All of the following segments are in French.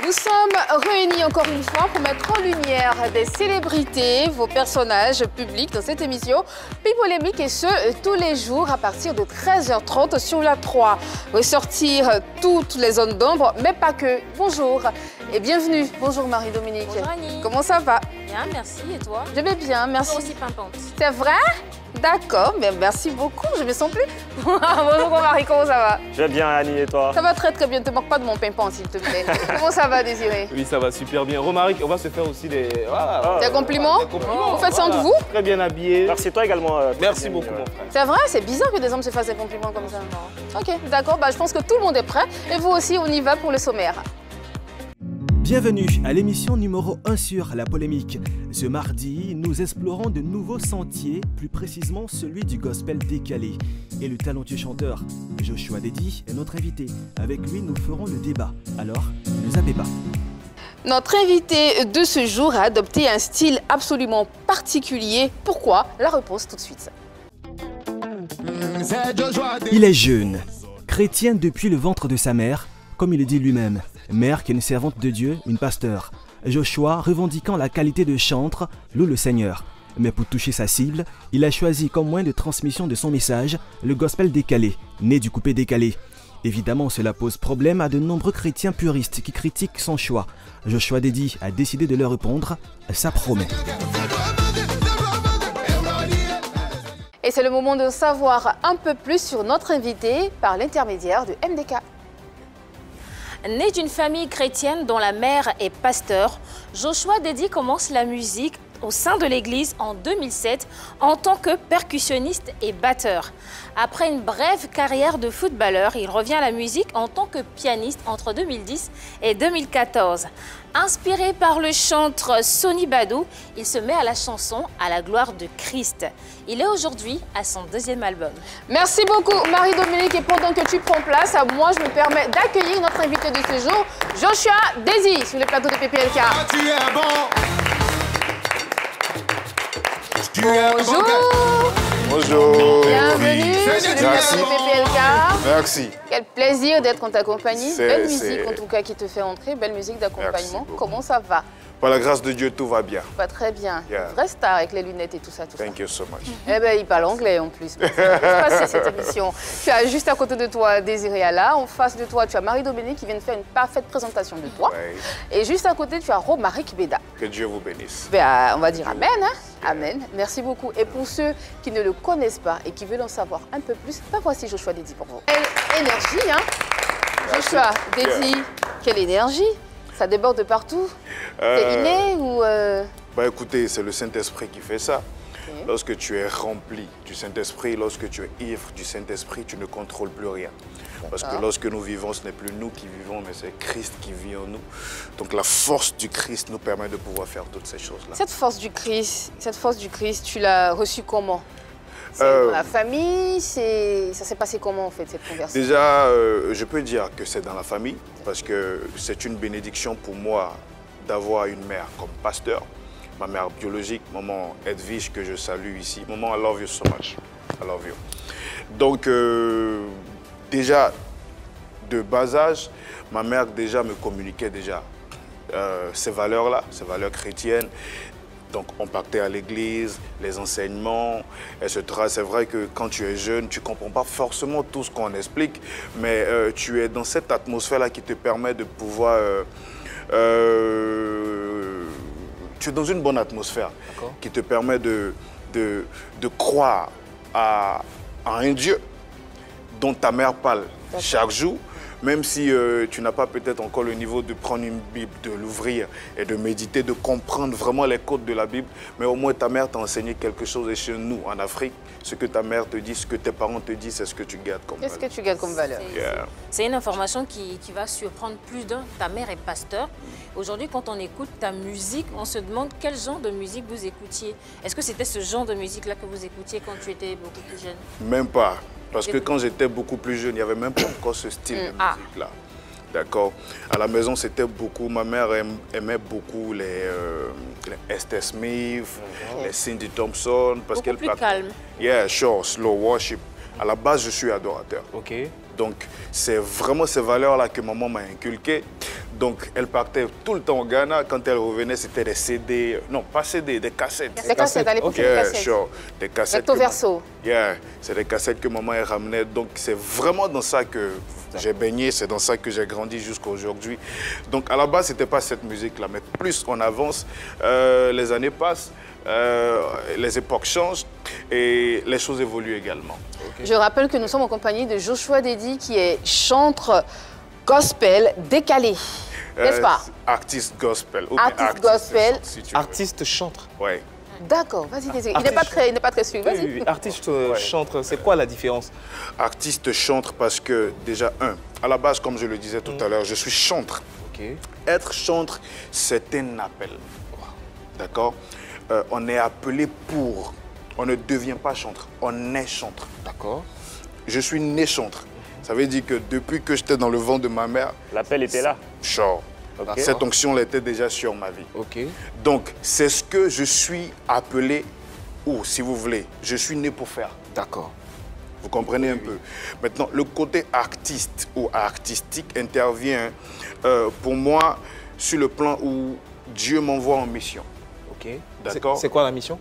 Nous sommes réunis encore une fois pour mettre en lumière des célébrités, vos personnages publics dans cette émission Pipolémique et ce, tous les jours à partir de 13h30 sur la 3. Ressortir toutes les zones d'ombre, mais pas que. Bonjour et bienvenue. Bonjour Marie-Dominique. Bonjour Annie. Comment ça va? Bien, merci. Et toi? Je vais bien, merci. Toi aussi pimpante. C'est vrai? D'accord, mais merci beaucoup, je me sens plus. Bonjour Marie, comment ça va? Je vais bien Annie et toi? Ça va très bien, ne te moque pas de mon pimpant s'il te plaît. Comment ça va Désiré? Oui, ça va super bien. Romaric, on va se faire aussi des... Des compliments? Des compliments. Vous faites ça entre vous? Très bien habillé. Merci toi également. Merci beaucoup mon frère. C'est vrai, c'est bizarre que des hommes se fassent des compliments comme ça. Ok, d'accord, je pense que tout le monde est prêt. Et vous aussi, on y va pour le sommaire. Bienvenue à l'émission numéro 1 sur la polémique. Ce mardi, nous explorons de nouveaux sentiers, plus précisément celui du gospel décalé. Et le talentueux chanteur Joshua Dedi est notre invité. Avec lui, nous ferons le débat. Alors, ne zappez pas. Notre invité de ce jour a adopté un style absolument particulier. Pourquoi? La réponse tout de suite. Il est jeune, chrétien depuis le ventre de sa mère, comme il le dit lui-même. Mère qui est une servante de Dieu, une pasteur. Joshua revendiquant la qualité de chantre, loue le Seigneur. Mais pour toucher sa cible, il a choisi comme moyen de transmission de son message le gospel décalé, né du coupé décalé. Évidemment, cela pose problème à de nombreux chrétiens puristes qui critiquent son choix. Joshua Dedi a décidé de leur répondre, ça promet. Et c'est le moment de savoir un peu plus sur notre invité par l'intermédiaire de MDK. Né d'une famille chrétienne dont la mère est pasteur, Joshua Dedi commence la musique au sein de l'église en 2007 en tant que percussionniste et batteur. Après une brève carrière de footballeur, il revient à la musique en tant que pianiste entre 2010 et 2014. Inspiré par le chanteur Sonny Badou, il se met à la chanson à la gloire de Christ. Il est aujourd'hui à son deuxième album. Merci beaucoup Marie-Dominique et pendant que tu prends place, moi je me permets d'accueillir notre invité de ce jour, Joshua Dedi, sur le plateau de PPLK. Tu es bon. Bonjour. Bonjour. Bienvenue sur le plateau de PPLK. Merci. Quel plaisir d'être en ta compagnie. Belle musique c'est- en tout cas qui te fait entrer, belle musique d'accompagnement. beaucoup. Comment ça va? Par la grâce de Dieu, tout va bien. Pas très bien. Yeah. Vraie star avec les lunettes et tout ça. Thank you so much. Eh bien, il parle anglais en plus. C'est passé cette émission. Tu as juste à côté de toi Désiré Alla. En face de toi, tu as Marie-Dominique qui vient de faire une parfaite présentation de toi. Ouais. Et juste à côté, tu as Romaric Beda. Que Dieu vous bénisse. Ben, on va dire Amen. Hein? Amen. Merci beaucoup. Et pour ceux qui ne le connaissent pas et qui veulent en savoir un peu plus, voici Joshua Dedi pour vous. Quelle énergie, hein? Joshua Dedi, quelle énergie? Ça déborde de partout. C'est inné ou... Bah écoutez, c'est le Saint-Esprit qui fait ça. Lorsque tu es rempli du Saint-Esprit, lorsque tu es ivre du Saint-Esprit, tu ne contrôles plus rien. Parce que lorsque nous vivons, ce n'est plus nous qui vivons, mais c'est Christ qui vit en nous. Donc la force du Christ nous permet de pouvoir faire toutes ces choses-là. Cette force du Christ, tu l'as reçue comment? C'est dans la famille? Ça s'est passé comment en fait, cette conversion? Déjà, je peux dire que c'est dans la famille, parce que c'est une bénédiction pour moi d'avoir une mère comme pasteur. Ma mère biologique, maman Edwige, que je salue ici. Maman, I love you so much. I love you. Donc, déjà, de bas âge, ma mère déjà me communiquait déjà ces valeurs-là, ces valeurs chrétiennes. Donc, on partait à l'église, les enseignements, etc. C'est vrai que quand tu es jeune, tu ne comprends pas forcément tout ce qu'on explique, mais tu es dans cette atmosphère-là qui te permet de pouvoir... tu es dans une bonne atmosphère qui te permet de croire à un Dieu dont ta mère parle chaque jour. Même si tu n'as pas peut-être encore le niveau de prendre une Bible, de l'ouvrir et de méditer, de comprendre vraiment les codes de la Bible, mais au moins ta mère t'a enseigné quelque chose. Et chez nous, en Afrique, ce que ta mère te dit, ce que tes parents te disent, c'est ce que tu gardes comme valeur. Qu'est-ce que tu gardes comme valeur? C'est une information qui va surprendre plus d'un. Ta mère est pasteur. Aujourd'hui, quand on écoute ta musique, on se demande quel genre de musique vous écoutiez. Est-ce que c'était ce genre de musique-là que vous écoutiez quand tu étais beaucoup plus jeune? Même pas. Parce que quand j'étais beaucoup plus jeune, il n'y avait même pas encore ce style de musique-là. D'accord. À la maison, c'était beaucoup. Ma mère aimait beaucoup les Esther Smith, les Cindy Thompson. Parce beaucoup plus calme. Yeah, sure, slow worship. À la base, je suis adorateur. Ok. Donc, c'est vraiment ces valeurs-là que maman m'a inculquées. Donc, elle partait tout le temps au Ghana. Quand elle revenait, c'était des CD, non, pas CD, des cassettes. Des cassettes, à l'époque, c'était des cassettes. Sure. Des cassettes. Recto verso. C'est des cassettes que maman elle ramenait. Donc, c'est vraiment dans ça que j'ai baigné, c'est dans ça que j'ai grandi jusqu'à aujourd'hui. Donc, à la base, ce n'était pas cette musique-là. Mais plus on avance, les années passent, les époques changent et les choses évoluent également. Je rappelle que nous sommes en compagnie de Joshua Dedi, qui est chanteur gospel décalé. N'est-ce pas? Artiste gospel. Artiste gospel. Chante, si tu veux. Artiste chantre. Ouais. D'accord, vas-y, il n'est pas très suivi. Vas-y. Oui, artiste chantre, c'est quoi la différence? Artiste chantre parce que, déjà, à la base, comme je le disais tout à l'heure, je suis chantre. Ok. Être chantre, c'est un appel. D'accord? On est appelé pour. On ne devient pas chantre, on est chantre. D'accord. Je suis né chantre. Ça veut dire que depuis que j'étais dans le ventre de ma mère, L'appel était là. chant. Ok. Cette onction elle était déjà sur ma vie. Ok. Donc, c'est ce que je suis appelé, ou si vous voulez, je suis né pour faire. D'accord. Vous comprenez un peu. Maintenant, le côté artiste ou artistique intervient pour moi sur le plan où Dieu m'envoie en mission. Ok. D'accord. C'est quoi la mission?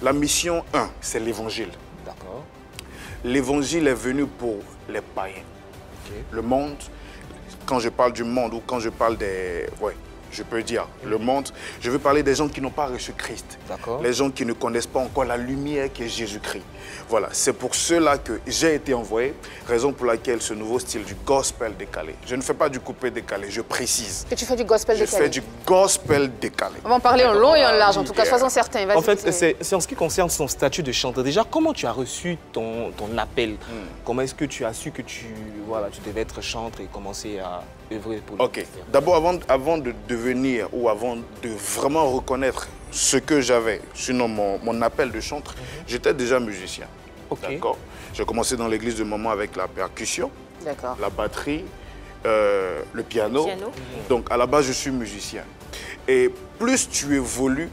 La mission 1, c'est l'évangile. D'accord. L'évangile est venu pour les païens. Ok. Le monde, quand je parle du monde ou quand je parle des... Ouais, je peux dire le monde, je veux parler des gens qui n'ont pas reçu Christ. D'accord. Les gens qui ne connaissent pas encore la lumière qui est Jésus-Christ. Voilà, c'est pour cela que j'ai été envoyé, raison pour laquelle ce nouveau style du gospel décalé. Je ne fais pas du coupé décalé, je précise. Que tu fais du gospel Je décalé. fais du gospel décalé. On va en parler en long et en large, en tout cas, soyons certains. Vas-y, En fait, continue. c'est en ce qui concerne son statut de chanteur. Déjà, comment tu as reçu ton appel? Comment est-ce que tu as su que tu devais être chanteur et commencer à œuvrer pour le Ok, ministère? d'abord avant de devenir ou avant de vraiment reconnaître ce que j'avais, sinon mon appel de chanteur, j'étais déjà musicien. Ok. D'accord. J'ai commencé dans l'église de maman avec la percussion, D'accord. la batterie, le piano. Donc à la base, je suis musicien. Et plus tu évolues,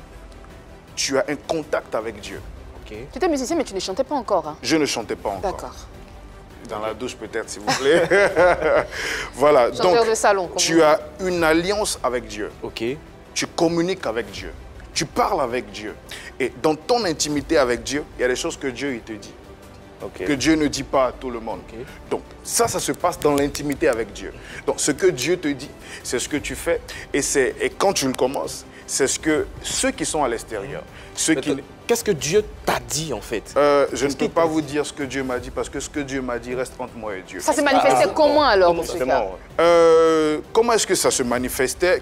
tu as un contact avec Dieu. Ok. Tu étais musicien, mais tu ne chantais pas encore. Hein. Je ne chantais pas encore. D'accord. Dans la douche peut-être, si vous voulez. Voilà. Chanteur Donc, de salon. Comme tu as une alliance avec Dieu. Ok. Tu communiques avec Dieu. Tu parles avec Dieu. Et dans ton intimité avec Dieu, il y a des choses que Dieu il te dit. Ok. Que Dieu ne dit pas à tout le monde. Ok. Donc, ça se passe dans l'intimité avec Dieu. Donc, ce que Dieu te dit, c'est ce que tu fais. Et quand tu le commences, c'est ce que ceux qui sont à l'extérieur, ceux qui... Qu'est-ce que Dieu t'a dit en fait? je ne peux pas vous dire ce que Dieu m'a dit parce que ce que Dieu m'a dit reste entre moi et Dieu. Ça s'est manifesté comment alors dans ce cas? Comment est-ce que ça se manifestait?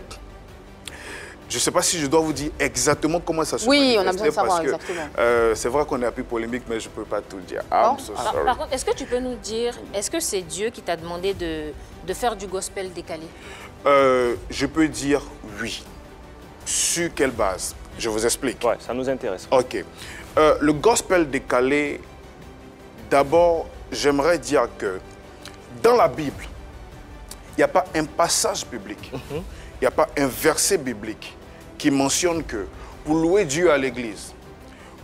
Je ne sais pas si je dois vous dire exactement comment ça se manifestait. Oui, on a besoin de savoir parce que, exactement. c'est vrai qu'on est un peu polémique, mais je ne peux pas tout dire. Bon. I'm so sorry. Par contre, est-ce que tu peux nous dire, est-ce que c'est Dieu qui t'a demandé de faire du gospel décalé? Je peux dire oui. Sur quelle base? Je vous explique. Ouais, ça nous intéresse. Ok. Le gospel décalé, d'abord, j'aimerais dire que dans la Bible, il n'y a pas un passage biblique, il n'y a pas un verset biblique qui mentionne que pour louer Dieu à l'église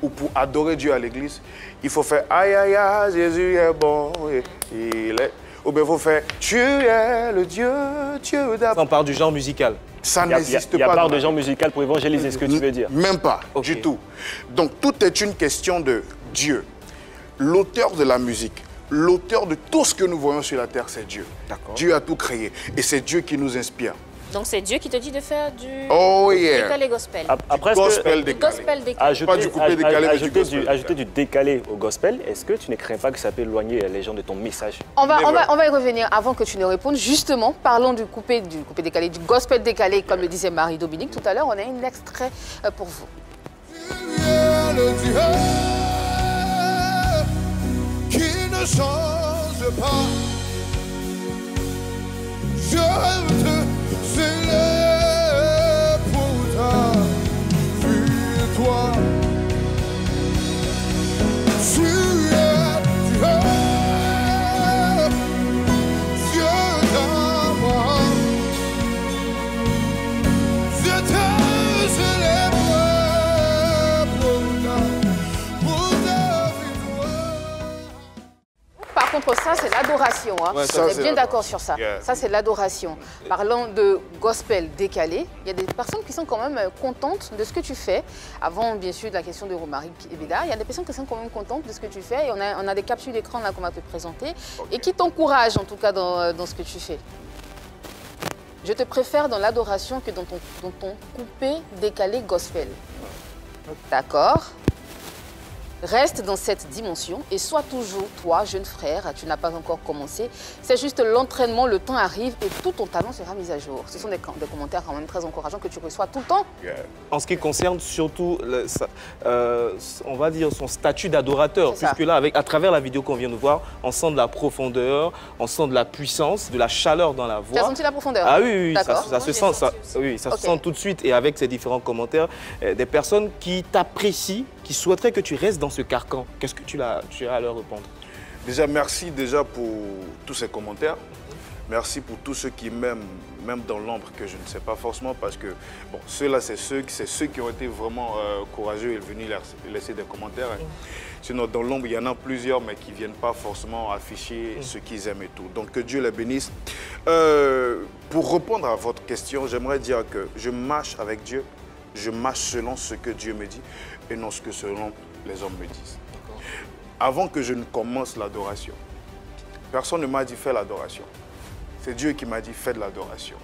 ou pour adorer Dieu à l'église, il faut faire aïe aïe aïe, Jésus est bon, il est. Ou bien il faut faire tu es le Dieu d'Abraham. On parle du genre musical. Ça n'existe pas. Il y a part dans de la genre musical pour évangéliser, ce que tu veux dire? Même pas, Ok. du tout. Donc tout est une question de Dieu. L'auteur de la musique, l'auteur de tout ce que nous voyons sur la terre, c'est Dieu. D'accord. Dieu a tout créé et c'est Dieu qui nous inspire. Donc c'est Dieu qui te dit de faire du Oh yeah. décalé gospel. Après, est-ce que- Gospel Du décalé. gospel décalé. Pas du coupé décalé, mais du gospel. ajouter du décalé au gospel, est-ce que tu ne crains pas que ça peut éloigner les gens de ton message? On va Never. y revenir avant que tu ne répondes. Justement, parlons du coupé décalé, du gospel décalé, comme le disait Marie-Dominique tout à l'heure. On a un extrait pour vous. Le Dieu qui ne change pas. Je te célèbre pour ta vie, toi. Tu es Dieu d'amour. Je te célèbre pour ta victoire. l'adoration. Hein. Ouais, on est bien d'accord sur ça. Yeah. Ça, c'est l'adoration. Parlant de gospel décalé, il y a des personnes qui sont quand même contentes de ce que tu fais. Avant, bien sûr, de la question de Romaric et Bédard, il y a des personnes qui sont quand même contentes de ce que tu fais. Et on a des capsules d'écran là qu'on va te présenter et qui t'encouragent en tout cas dans ce que tu fais. Je te préfère dans l'adoration que dans ton coupé décalé gospel. D'accord? Reste dans cette dimension et sois toujours, toi, jeune frère, tu n'as pas encore commencé. C'est juste l'entraînement, le temps arrive et tout ton talent sera mis à jour. Ce sont des commentaires quand même très encourageants que tu reçois tout le temps. En ce qui concerne surtout, on va dire, son statut d'adorateur, puisque là, à travers la vidéo qu'on vient de voir, on sent de la profondeur, on sent de la puissance, de la chaleur dans la voix. Tu as senti la profondeur? Ah oui, ça se sent, ça se sent tout de suite. Et avec ces différents commentaires, des personnes qui t'apprécient, qui souhaiteraient que tu restes dans ce carcan. Qu'est-ce que tu as à leur répondre? Déjà, merci pour tous ces commentaires. Merci pour tous ceux qui m'aiment, même dans l'ombre, que je ne sais pas forcément, parce que bon, ceux-là, c'est ceux qui ont été vraiment courageux et venus laisser des commentaires. Hein. Sinon, dans l'ombre, il y en a plusieurs, mais qui ne viennent pas forcément afficher ce qu'ils aiment et tout. Donc, que Dieu les bénisse. Pour répondre à votre question, j'aimerais dire que je marche avec Dieu. Je marche selon ce que Dieu me dit et non ce que selon les hommes me disent. Avant que je ne commence l'adoration, personne ne m'a dit fais l'adoration. C'est Dieu qui m'a dit fais de l'adoration.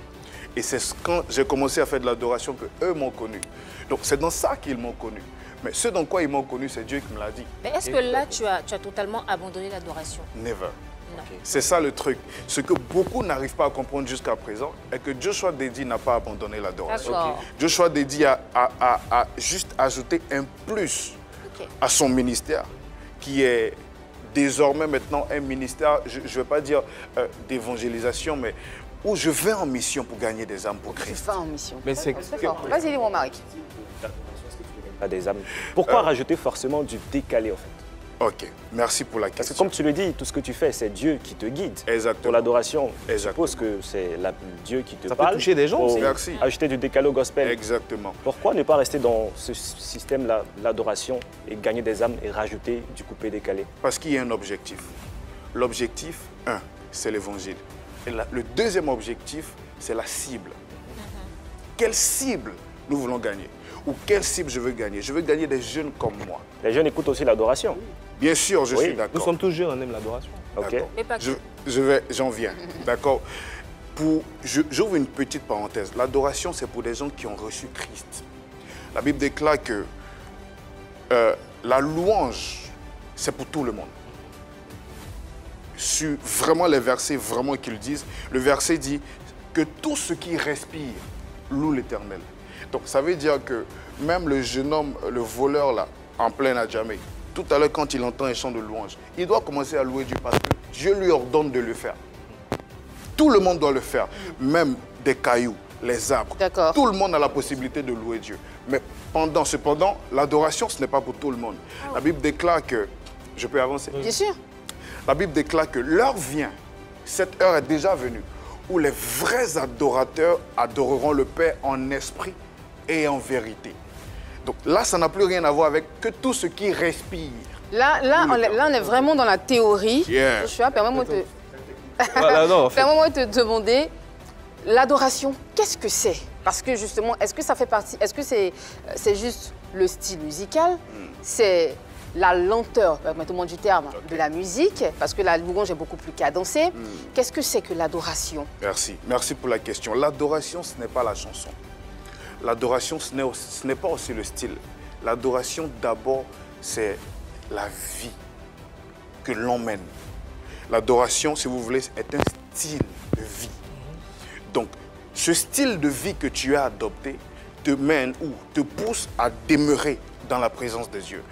Et c'est quand j'ai commencé à faire de l'adoration qu'eux m'ont connu. Donc c'est dans ça qu'ils m'ont connu. Mais ce dans quoi ils m'ont connu, c'est Dieu qui me l'a dit. Mais est-ce que là, tu as totalement abandonné l'adoration? Never. C'est ça le truc. Ce que beaucoup n'arrivent pas à comprendre jusqu'à présent est que Joshua Dedi n'a pas abandonné l'adoration. Joshua Dedi a juste ajouté un plus à son ministère, qui est désormais maintenant un ministère, je ne vais pas dire d'évangélisation, mais où je vais en mission pour gagner des âmes pour Christ. Tu vas en mission. Mais c'est fort. Vas-y, dis-moi, Romaric. Des âmes. Pourquoi rajouter forcément du décalé en fait? Ok, merci pour la question. Parce que comme tu le dis, tout ce que tu fais, c'est Dieu qui te guide. Exactement. Pour l'adoration, je suppose que c'est Dieu qui te parle. Ça peut toucher des gens aussi. Merci. Ajouter du décalé au gospel. Exactement. Pourquoi ne pas rester dans ce système-là, l'adoration, et gagner des âmes et rajouter du coupé décalé? Parce qu'il y a un objectif. L'objectif, c'est l'évangile. Et le deuxième objectif, c'est la cible. Quelle cible nous voulons gagner? Ou quelle cible je veux gagner? Je veux gagner des jeunes comme moi. Les jeunes écoutent aussi l'adoration. Bien sûr, je suis d'accord. Nous sommes tous jeunes, on aime l'adoration. Ok. J'en viens, d'accord. J'ouvre une petite parenthèse. L'adoration, c'est pour des gens qui ont reçu Christ. La Bible déclare que la louange, c'est pour tout le monde. Sur vraiment les versets vraiment qu'ils disent, le verset dit que tout ce qui respire loue l'Éternel. Donc ça veut dire que même le jeune homme, le voleur là, en plein Adjamé, tout à l'heure quand il entend un chant de louange, il doit commencer à louer Dieu parce que Dieu lui ordonne de le faire. Tout le monde doit le faire, même des cailloux, les arbres. Tout le monde a la possibilité de louer Dieu. Mais cependant, l'adoration, ce n'est pas pour tout le monde. La Bible déclare que... Je peux avancer? Bien sûr. La Bible déclare que l'heure vient, cette heure est déjà venue, où les vrais adorateurs adoreront le Père en esprit et en vérité. Donc là, ça n'a plus rien à voir avec que tout ce qui respire. Là, on est vraiment dans la théorie. Joshua, permets-moi de te demander, l'adoration, qu'est-ce que c'est? Parce que justement, est-ce que ça fait partie, est-ce que c'est juste le style musical? C'est la lenteur, permettez-moi du terme, de la musique, parce que la louange est beaucoup plus cadencée. Qu'est-ce que c'est que l'adoration? Merci. Merci pour la question. L'adoration, ce n'est pas la chanson. L'adoration, ce n'est pas aussi le style. L'adoration, d'abord, c'est la vie que l'on mène. L'adoration, si vous voulez, est un style de vie. Donc, ce style de vie que tu as adopté te mène ou te pousse à demeurer dans la présence de Dieu.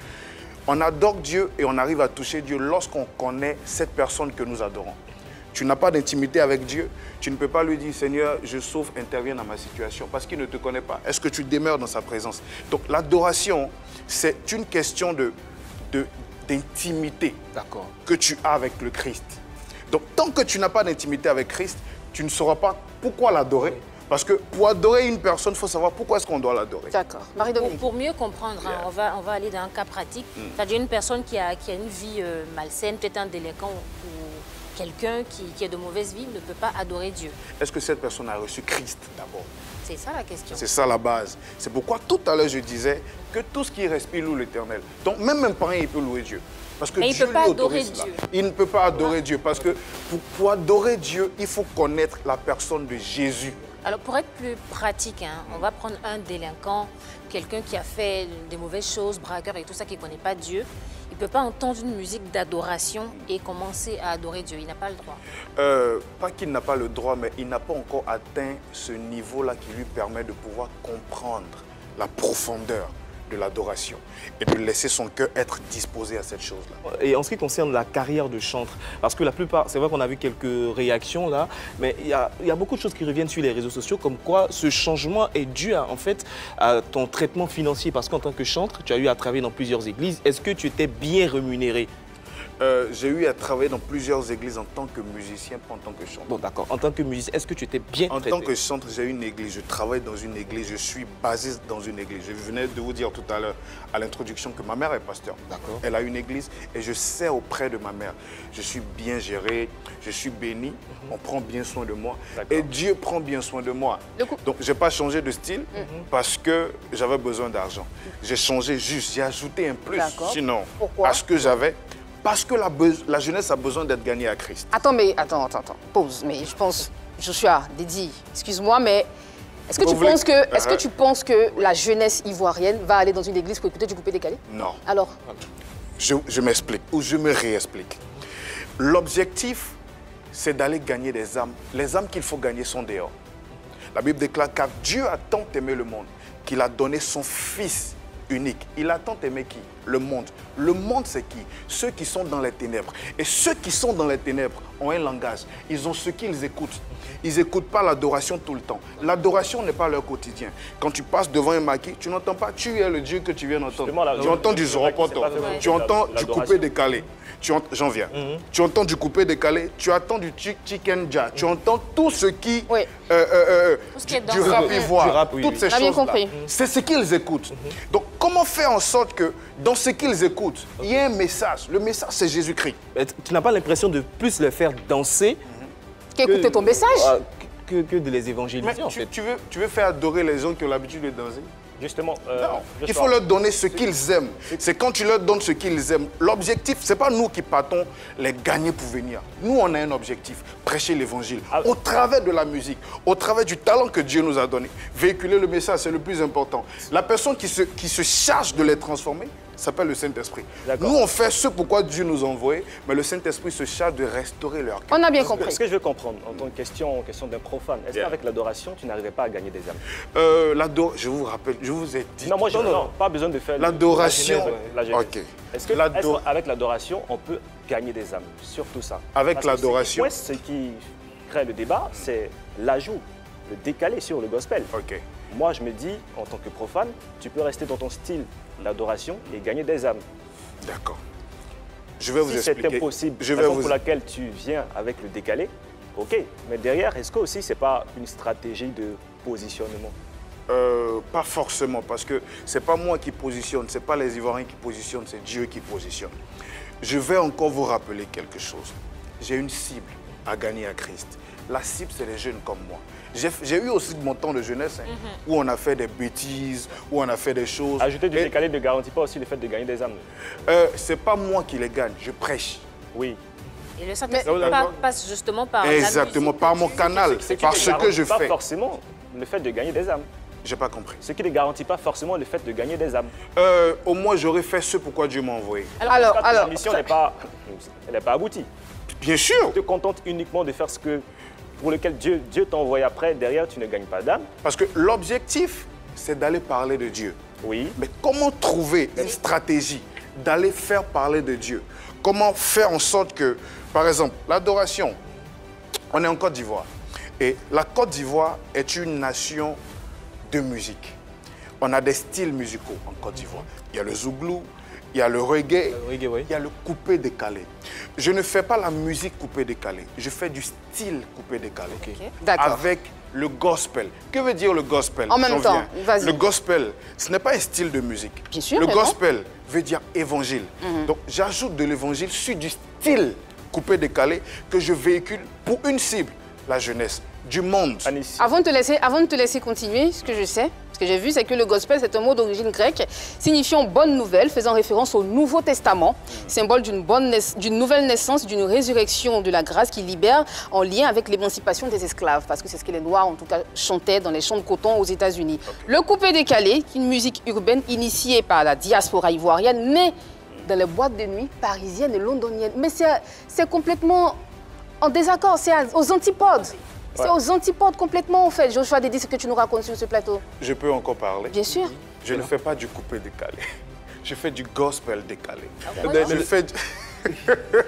On adore Dieu et on arrive à toucher Dieu lorsqu'on connaît cette personne que nous adorons. Tu n'as pas d'intimité avec Dieu, tu ne peux pas lui dire « Seigneur, je souffre, interviens dans ma situation » parce qu'il ne te connaît pas. Est-ce que tu demeures dans sa présence? Donc l'adoration, c'est une question d'intimité que tu as avec le Christ. Donc tant que tu n'as pas d'intimité avec Christ, tu ne sauras pas pourquoi l'adorer. Parce que pour adorer une personne, il faut savoir pourquoi est-ce qu'on doit l'adorer. D'accord. Marie-Dominique. Pour mieux comprendre, on va aller dans un cas pratique. C'est-à-dire une personne qui a une vie malsaine, peut-être un délinquant quelqu'un qui est de mauvaise vie ne peut pas adorer Dieu. Est-ce que cette personne a reçu Christ d'abord? C'est ça la question. C'est ça la base. C'est pourquoi tout à l'heure je disais que tout ce qui respire loue l'Éternel. Donc même un parent, il peut louer Dieu. Parce que mais il ne peut pas adorer Dieu. Il ne peut pas adorer Dieu parce que pour adorer Dieu, il faut connaître la personne de Jésus. Alors pour être plus pratique, hein, on va prendre un délinquant, quelqu'un qui a fait des mauvaises choses, braqueur et tout ça, qui ne connaît pas Dieu. Il ne peut pas entendre une musique d'adoration et commencer à adorer Dieu. Il n'a pas le droit. Pas qu'il n'a pas le droit, mais il n'a pas encore atteint ce niveau-là qui lui permet de pouvoir comprendre la profondeur de l'adoration et de laisser son cœur être disposé à cette chose-là. Et en ce qui concerne la carrière de chantre, parce que la plupart, c'est vrai qu'on a vu quelques réactions là, mais il y a beaucoup de choses qui reviennent sur les réseaux sociaux, comme quoi ce changement est dû en fait à ton traitement financier, parce qu'en tant que chantre, tu as eu à travailler dans plusieurs églises. Est-ce que tu étais bien rémunéré? J'ai eu à travailler dans plusieurs églises en tant que musicien, pas en tant que chanteur. Bon, d'accord. En tant que musicien, est-ce que tu étais bien traité? En tant que chanteur, j'ai une église, je travaille dans une église, je suis basé dans une église. Je venais de vous dire tout à l'heure, à l'introduction, que ma mère est pasteur. D'accord. Elle a une église et je sers auprès de ma mère. Je suis bien géré, je suis béni, on prend bien soin de moi. Et Dieu prend bien soin de moi. Donc, je n'ai pas changé de style parce que j'avais besoin d'argent. J'ai changé juste, j'ai ajouté un plus. Sinon, à ce que j'avais. Parce que la jeunesse a besoin d'être gagnée à Christ. Attends, pause. Mais je pense, Joshua, Dédi, excuse-moi, mais est-ce que tu penses que la jeunesse ivoirienne va aller dans une église pour écouter du coupé décalé? Non. Alors? Je m'explique, ou je me réexplique. L'objectif, c'est d'aller gagner des âmes. Les âmes qu'il faut gagner sont dehors. La Bible déclare car Dieu a tant aimé le monde qu'il a donné son Fils unique. Il a tant aimé qui? Le monde. Le monde, c'est qui? Ceux qui sont dans les ténèbres. Et ceux qui sont dans les ténèbres ont un langage. Ils ont ce qu'ils écoutent. Ils n'écoutent pas l'adoration tout le temps. L'adoration n'est pas leur quotidien. Quand tu passes devant un maquis, tu n'entends pas tu es le Dieu que tu viens d'entendre. Tu entends du zoropoto, tu entends du coupé décalé. J'en viens. Tu entends du coupé décalé, tu entends du chicken jar, tu entends tout ce qui... du rap ivoire, toutes ces choses-là. C'est ce qu'ils écoutent. Donc, comment faire en sorte que dans ce qu'ils écoutent, il y ait un message? Le message, c'est Jésus-Christ. Tu n'as pas l'impression de plus les faire danser qu'écouter ton message que de les évangéliser, en fait. Tu veux faire adorer les gens qui ont l'habitude de danser? Justement, non, il faut leur donner ce qu'ils aiment. C'est quand tu leur donnes ce qu'ils aiment. L'objectif, ce n'est pas nous qui partons les gagner pour venir. Nous, on a un objectif, prêcher l'évangile. Au travers de la musique, au travers du talent que Dieu nous a donné. Véhiculer le message, c'est le plus important. La personne qui se charge de les transformer s'appelle le Saint-Esprit. Nous, on fait ce pourquoi Dieu nous a envoyés, mais le Saint-Esprit se charge de restaurer leur cœur. On a bien compris. Ce que je veux comprendre, en tant que question d'un profane, est-ce qu'avec l'adoration, tu n'arrivais pas à gagner des âmes? Je vous rappelle, je vous ai dit... Non, moi, pas besoin de faire... L'adoration... Ok. Est-ce qu'avec l'adoration, on peut gagner des âmes? Surtout ça. Avec l'adoration... Ce qui crée le débat, c'est l'ajout, le décalé sur le gospel. Ok. Moi, je me dis, en tant que profane, tu peux rester dans ton style d'adoration et gagner des âmes. D'accord. Je vais vous expliquer. C'est impossible, raison pour laquelle tu viens avec le décalé, ok. Mais derrière, est-ce que aussi c'est pas une stratégie de positionnement? Pas forcément, parce que c'est pas moi qui positionne, c'est pas les Ivoiriens qui positionnent, c'est Dieu qui positionne. Je vais encore vous rappeler quelque chose. J'ai une cible à gagner à Christ. La cible, c'est les jeunes comme moi. J'ai eu aussi mon temps de jeunesse où on a fait des bêtises, où on a fait des choses. Ajouter du décalé ne garantit pas aussi le fait de gagner des âmes. C'est pas moi qui les gagne, je prêche. Oui. Et le Saint-Esprit passe justement par exactement, la musique, par mon canal, par ce que je fais. Pas forcément le fait de gagner des âmes. J'ai pas compris. Ce qui ne garantit pas forcément le fait de gagner des âmes. Au moins, j'aurais fait ce pourquoi Dieu m'a envoyé. Alors, la mission n'est pas aboutie. Bien sûr. Tu te contentes uniquement de faire ce que pour lequel Dieu t'a envoyé après, derrière, tu ne gagnes pas d'âme. Parce que l'objectif, c'est d'aller parler de Dieu. Oui. Mais comment trouver une stratégie d'aller faire parler de Dieu? Comment faire en sorte que, par exemple, l'adoration, on est en Côte d'Ivoire. Et la Côte d'Ivoire est une nation de musique. On a des styles musicaux en Côte d'Ivoire. Il y a le zouglou, il y a le reggae, il y a le coupé décalé. Je ne fais pas la musique coupé décalé, je fais du style coupé décalé. Avec le gospel. Que veut dire le gospel? En même temps, vas-y. Le gospel, ce n'est pas un style de musique. Bien sûr, le gospel veut dire évangile. Donc j'ajoute de l'évangile sur du style coupé-décalé que je véhicule pour une cible, la jeunesse, du monde. Anis. Avant de te laisser continuer, ce que je sais, ce que j'ai vu, c'est que le gospel, c'est un mot d'origine grecque signifiant bonne nouvelle, faisant référence au Nouveau Testament, symbole d'une nouvelle naissance, d'une résurrection de la grâce qui libère en lien avec l'émancipation des esclaves, parce que c'est ce que les Noirs, en tout cas, chantaient dans les champs de coton aux États-Unis. Le coupé-décalé, une musique urbaine initiée par la diaspora ivoirienne, née dans les boîtes de nuit parisiennes et londoniennes. Mais c'est complètement en désaccord, c'est aux antipodes. C'est aux antipodes complètement, en fait. Joshua Dedi, ce que tu nous racontes sur ce plateau. Je peux encore parler? Bien sûr. Je ne fais pas du coupé-décalé. Je fais du gospel décalé.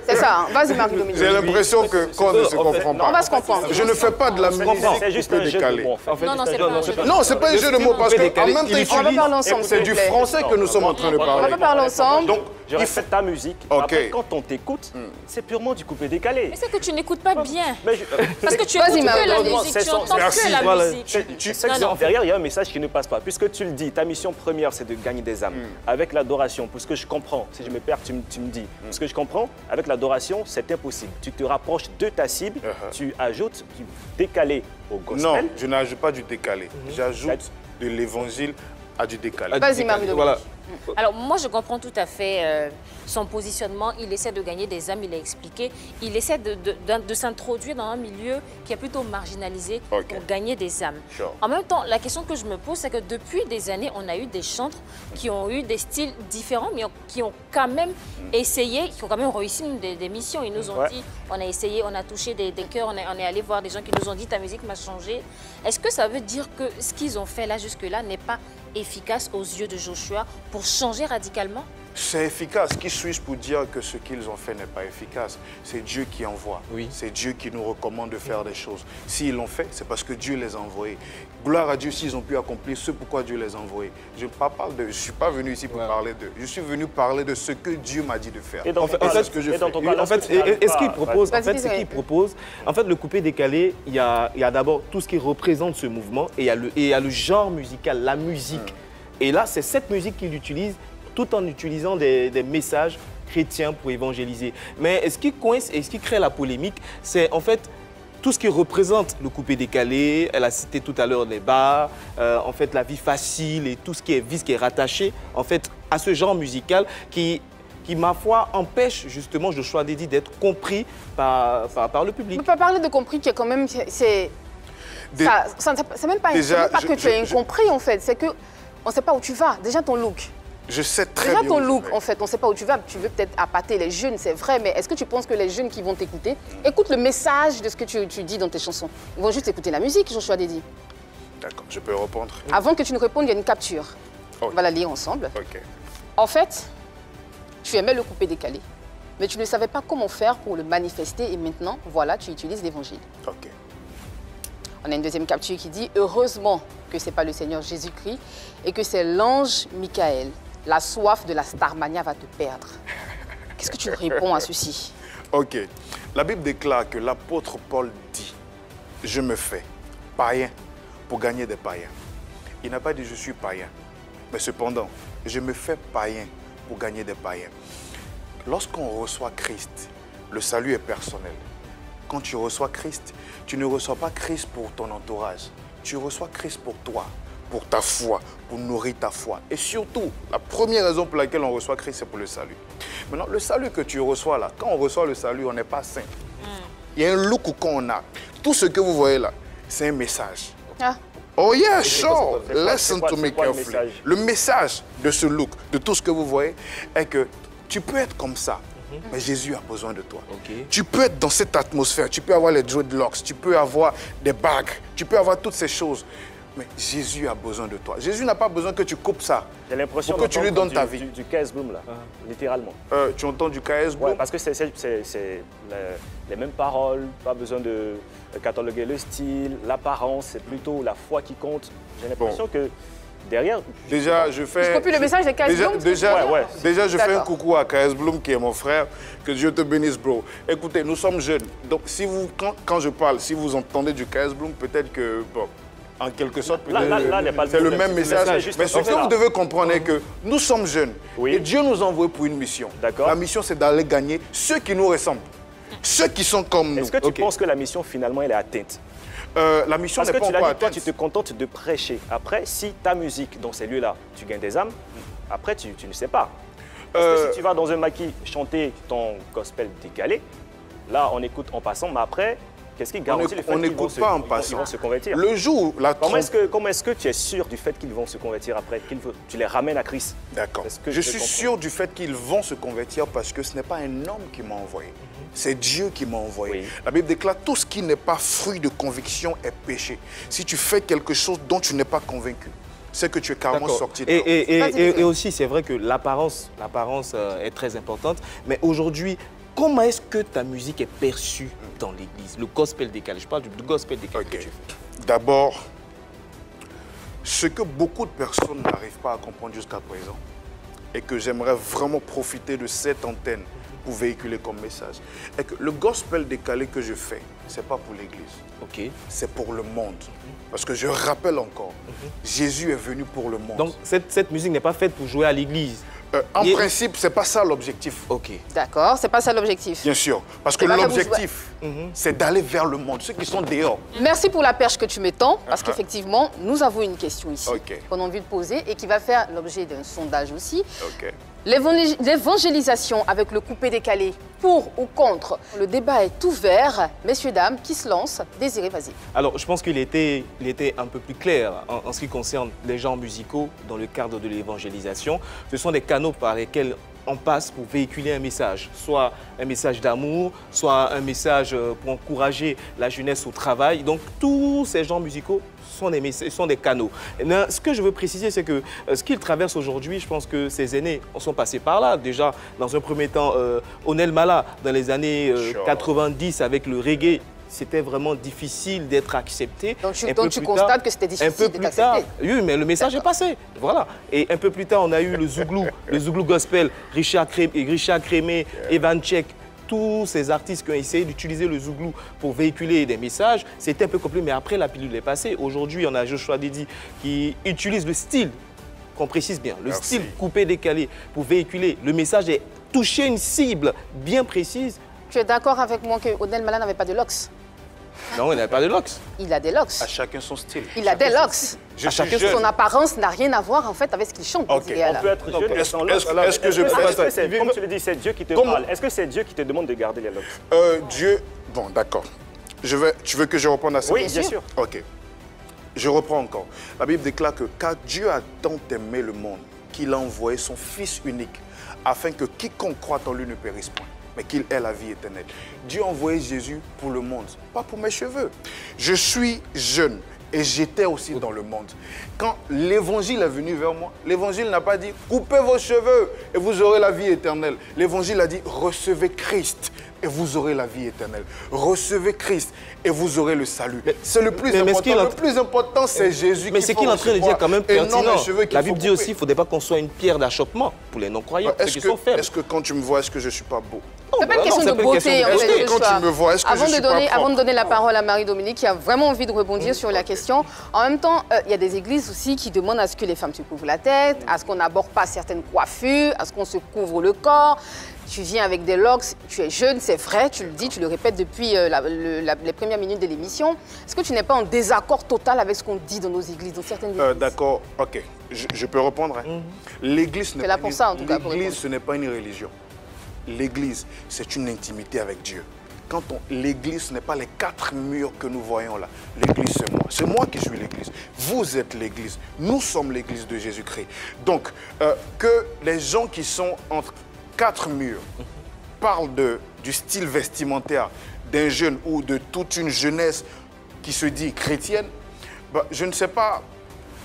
C'est ça, hein. Vas-y, Marie-Dominique. J'ai l'impression qu'on ne se comprend pas. On va se comprendre. Je ne fais pas de la musique C'est juste un jeu de mots, en fait. Non, c'est pas un jeu de mots. Non, c'est pas un jeu de mots, parce qu'en même temps, On va parler ensemble, c'est s'il du vous plaît. français que nous sommes en train de On parler. va parler ensemble. Donc, Je respecte ta musique. Ok. Après, quand on t'écoute, c'est purement du coupé-décalé. Mais c'est que tu n'écoutes pas bien. Mais Parce que tu Vas-y, écoutes que la Marie-Dominique. musique, tu C'est son- entends Merci. que la Voilà. musique. Tu sais que derrière, il y a un message qui ne passe pas. Puisque tu le dis, ta mission première, c'est de gagner des âmes. Avec l'adoration, pour ce que je comprends, si je me perds, tu me dis. Pour ce que je comprends, avec l'adoration, c'est impossible. Tu te rapproches de ta cible, tu ajoutes du décalé au gospel. Non, je n'ajoute pas du décalé. J'ajoute de l'évangile à du décalé. Vas-y, Marie-Dominique. Voilà. Alors moi je comprends tout à fait son positionnement, il essaie de gagner des âmes, il a expliqué, il essaie de s'introduire dans un milieu qui est plutôt marginalisé pour gagner des âmes. Sure. En même temps, la question que je me pose, c'est que depuis des années, on a eu des chantres qui ont eu des styles différents, mais qui ont quand même essayé, qui ont quand même réussi des missions. Ils nous ont dit, on a essayé, on a touché des cœurs, on est allé voir des gens qui nous ont dit, ta musique m'a changé. Est-ce que ça veut dire que ce qu'ils ont fait là jusque-là n'est pas efficace aux yeux de Joshua pour changer radicalement? C'est efficace. Qui suis-je pour dire que ce qu'ils ont fait n'est pas efficace? C'est Dieu qui envoie. Oui. C'est Dieu qui nous recommande de faire des choses. S'ils l'ont fait, c'est parce que Dieu les a envoyés. Gloire à Dieu s'ils ont pu accomplir ce pourquoi Dieu les a envoyés. Je ne suis pas venu ici pour parler d'eux. Je suis venu parler de ce que Dieu m'a dit de faire. Et dans En fait, c'est ce que je fais. En fait, et ce qu'il propose, en fait, ce qu'il propose, en fait, le coupé décalé, il y a d'abord tout ce qui représente ce mouvement et il y a le genre musical, la musique. Et là, c'est cette musique qu'il utilise tout en utilisant des messages chrétiens pour évangéliser. Mais ce qui coince et ce qui crée la polémique, c'est en fait tout ce qui représente le coupé décalé. Elle a cité tout à l'heure les bars, en fait la vie facile et tout ce qui est vice qui est rattaché en fait à ce genre musical qui ma foi, empêche justement Joshua Dedi d'être compris par le public. On ne peut pas parler de compris qui est quand même... C'est même pas que tu es incompris, en fait. C'est qu'on ne sait pas où tu vas. Déjà, ton look. Je sais très bien. Déjà, ton look, en fait, on ne sait pas où tu vas. Tu veux peut-être appâter les jeunes, c'est vrai. Mais est-ce que tu penses que les jeunes qui vont t'écouter écoutent le message de ce que tu dis dans tes chansons? Ils vont juste écouter la musique, Joshua Dedi. D'accord, je peux répondre. Avant que tu nous répondes, il y a une capture. Ok. On va la lire ensemble. Ok. En fait, tu aimais le coupé décalé. Mais tu ne savais pas comment faire pour le manifester. Et maintenant, voilà, tu utilises l'évangile. Ok. On a une deuxième capture qui dit « Heureusement que ce n'est pas le Seigneur Jésus-Christ et que c'est l'ange Michael. La soif de la Starmania va te perdre. » Qu'est-ce que tu réponds à ceci? Ok. La Bible déclare que l'apôtre Paul dit « Je me fais païen pour gagner des païens. » Il n'a pas dit « Je suis païen ». Mais cependant, je me fais païen pour gagner des païens. Lorsqu'on reçoit Christ, le salut est personnel. Quand tu reçois Christ, tu ne reçois pas Christ pour ton entourage. Tu reçois Christ pour toi, pour ta foi, pour nourrir ta foi. Et surtout, la première raison pour laquelle on reçoit Christ, c'est pour le salut. Maintenant, le salut que tu reçois là, quand on reçoit le salut, on n'est pas saint. Il y a un look qu'on a. Tout ce que vous voyez là, c'est un message. Ah. Oh yeah, sure. Listen to me c'est quoi le carefully. message? Le message de ce look, de tout ce que vous voyez, est que tu peux être comme ça, mais Jésus a besoin de toi. Tu peux être dans cette atmosphère, tu peux avoir les dreadlocks, tu peux avoir des bagues, tu peux avoir toutes ces choses. Mais Jésus a besoin de toi. Jésus n'a pas besoin que tu coupes ça. J'ai l'impression pour que tu lui donnes ta vie. Du KS Bloom, là, littéralement. Tu entends du KS Bloom? Ouais, parce que c'est les mêmes paroles, pas besoin de cataloguer le style, l'apparence, c'est plutôt la foi qui compte. J'ai l'impression que derrière... Déjà, je fais... Je copie le message de KS Bloom. Déjà, je fais un coucou à KS Bloom, qui est mon frère. Que Dieu te bénisse, bro. Écoutez, nous sommes jeunes. Donc, si vous, quand je parle, si vous entendez du KS Bloom, peut-être que... Bon, en quelque sorte, c'est le même message. Mais ce que vous devez comprendre est que nous sommes jeunes. Et Dieu nous a envoyés pour une mission. La mission, c'est d'aller gagner ceux qui nous ressemblent. Ceux qui sont comme nous. Est-ce que tu penses que la mission, finalement, elle est atteinte? La mission n'est pas encore toi, atteinte. tu te contentes de prêcher. Après, si ta musique, dans ces lieux-là, tu gagnes des âmes, après, tu ne sais pas. Parce que si tu vas dans un maquis chanter ton gospel décalé, là, on écoute en passant, mais après, qu'est-ce qui garantit le fait qu'ils vont se convertir? Le jour où la Comment est-ce que tu es sûr du fait qu'ils vont se convertir après, tu les ramènes à Christ? D'accord. Je suis sûr du fait qu'ils vont se convertir parce que ce n'est pas un homme qui m'a envoyé. C'est Dieu qui m'a envoyé. Oui. La Bible déclare tout ce qui n'est pas fruit de conviction est péché. Si tu fais quelque chose dont tu n'es pas convaincu, c'est que tu es carrément sorti de et aussi, c'est vrai que l'apparence est très importante. Mais aujourd'hui, comment est-ce que ta musique est perçue dans l'église? Le gospel décalé, je parle du gospel décalé que tu fais. D'abord, ce que beaucoup de personnes n'arrivent pas à comprendre jusqu'à présent et que j'aimerais vraiment profiter de cette antenne pour véhiculer comme message, est que le gospel décalé que je fais, ce n'est pas pour l'église. C'est pour le monde. Parce que je rappelle encore, Jésus est venu pour le monde. Donc cette musique n'est pas faite pour jouer à l'église? En principe, ce n'est pas ça l'objectif. D'accord, c'est pas ça l'objectif. Bien sûr, parce que l'objectif, c'est d'aller vers le monde, ceux qui sont dehors. Merci pour la perche que tu m'étends, parce qu'effectivement, nous avons une question ici qu'on a envie de poser et qui va faire l'objet d'un sondage aussi. L'évangélisation avec le coupé-décalé, pour ou contre? Le débat est ouvert. Messieurs, dames, qui se lance? Désiré, vas-y. Alors, je pense qu'il était un peu plus clair en ce qui concerne les genres musicaux dans le cadre de l'évangélisation. Ce sont des canaux par lesquels on passe pour véhiculer un message, soit un message d'amour, soit un message pour encourager la jeunesse au travail. Donc, tous ces genres musicaux sont des canaux. Et là, ce que je veux préciser, c'est que ce qu'ils traversent aujourd'hui, je pense que ces aînés sont passés par là. Déjà, dans un premier temps, Onel Mala, dans les années 90, avec le reggae, c'était vraiment difficile d'être accepté. Donc tu constates que c'était difficile d'être accepté. Oui, mais le message est passé. Voilà. Et un peu plus tard, on a eu le Zouglou Gospel, Richard Crémé, Evan Tchek. Tous ces artistes qui ont essayé d'utiliser le zouglou pour véhiculer des messages, c'était un peu compliqué, mais après la pilule est passée. Aujourd'hui, on a Joshua Dedi qui utilise le style, qu'on précise bien, le style coupé-décalé pour véhiculer le message et toucher une cible bien précise. Tu es d'accord avec moi que Onel Mala n'avait pas de locks? Non, il n'a pas de locks. Il a des locks. À chacun son style. Il a des locks. Son apparence n'a rien à voir en fait avec ce qu'il chante. On peut être jeune et sans locks. Est-ce que je peux... Comme tu le dis, c'est Dieu qui te parle. Est-ce que c'est Dieu qui te demande de garder les locks? Dieu... Bon, d'accord. Tu veux que je reprenne à ça? Oui, bien sûr. Ok. Je reprends encore. La Bible déclare que car Dieu a tant aimé le monde qu'il a envoyé son Fils unique afin que quiconque croit en lui ne périsse point, mais qu'il ait la vie éternelle. Dieu a envoyé Jésus pour le monde, pas pour mes cheveux. Je suis jeune et j'étais aussi dans le monde. Quand l'évangile est venu vers moi, l'évangile n'a pas dit « coupez vos cheveux et vous aurez la vie éternelle ». L'évangile a dit « recevez Christ et vous aurez la vie éternelle. Recevez Christ et vous aurez le salut ». C'est le plus important. Le plus important, c'est Jésus. Mais c'est qu'il est en train de dire quand même pertinent. La Bible dit aussi qu'il ne faudrait pas qu'on soit une pierre d'achoppement pour les non-croyants. Est-ce que quand tu me vois, est-ce que je ne suis pas beau? C'est pas une question de beauté. Quand tu me vois, est-ce que je suis pas propre? Avant de donner la parole à Marie-Dominique, qui a vraiment envie de rebondir sur la question, en même temps, il y a des églises aussi qui demandent à ce que les femmes se couvrent la tête, à ce qu'on n'aborde pas certaines coiffures, à ce qu'on se couvre le corps. Tu viens avec des locks, tu es jeune, c'est vrai, tu le dis, tu le répètes depuis les premières minutes de l'émission. Est-ce que tu n'es pas en désaccord total avec ce qu'on dit dans nos églises, dans certaines églises? D'accord, ok. Je peux répondre. L'église, ce n'est pas une religion. L'église, c'est une intimité avec Dieu. L'église, ce n'est pas les 4 murs que nous voyons là. L'église, c'est moi. C'est moi qui suis l'église. Vous êtes l'église. Nous sommes l'église de Jésus-Christ. Donc, que les gens qui sont entre 4 murs parlent du style vestimentaire d'un jeune ou de toute une jeunesse qui se dit chrétienne, je ne sais pas,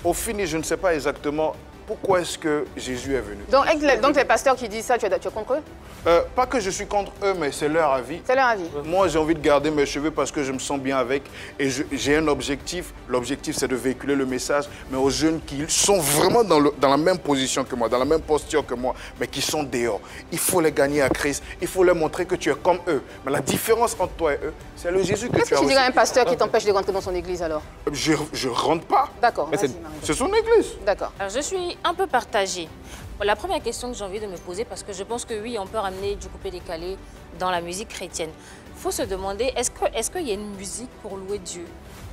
au fini, je ne sais pas exactement pourquoi est-ce que Jésus est venu. Donc les pasteurs qui disent ça, tu es contre eux? Pas que je suis contre eux, mais c'est leur avis. C'est leur avis. Moi, j'ai envie de garder mes cheveux parce que je me sens bien avec. Et j'ai un objectif. L'objectif, c'est de véhiculer le message, mais aux jeunes qui sont vraiment dans la même position que moi, dans la même posture que moi, mais qui sont dehors. Il faut les gagner à Christ. Il faut leur montrer que tu es comme eux. Mais la différence entre toi et eux, c'est le Jésus que tu as. Qu'est-ce que tu dirais à un pasteur qui t'empêche de rentrer dans son église alors? Je rentre pas. D'accord. C'est son église. D'accord. Alors, je suis un peu partagée. La première question que j'ai envie de me poser, parce que je pense que oui, on peut ramener du coupé-décalé dans la musique chrétienne. faut se demander, est-ce qu'il y a une musique pour louer Dieu?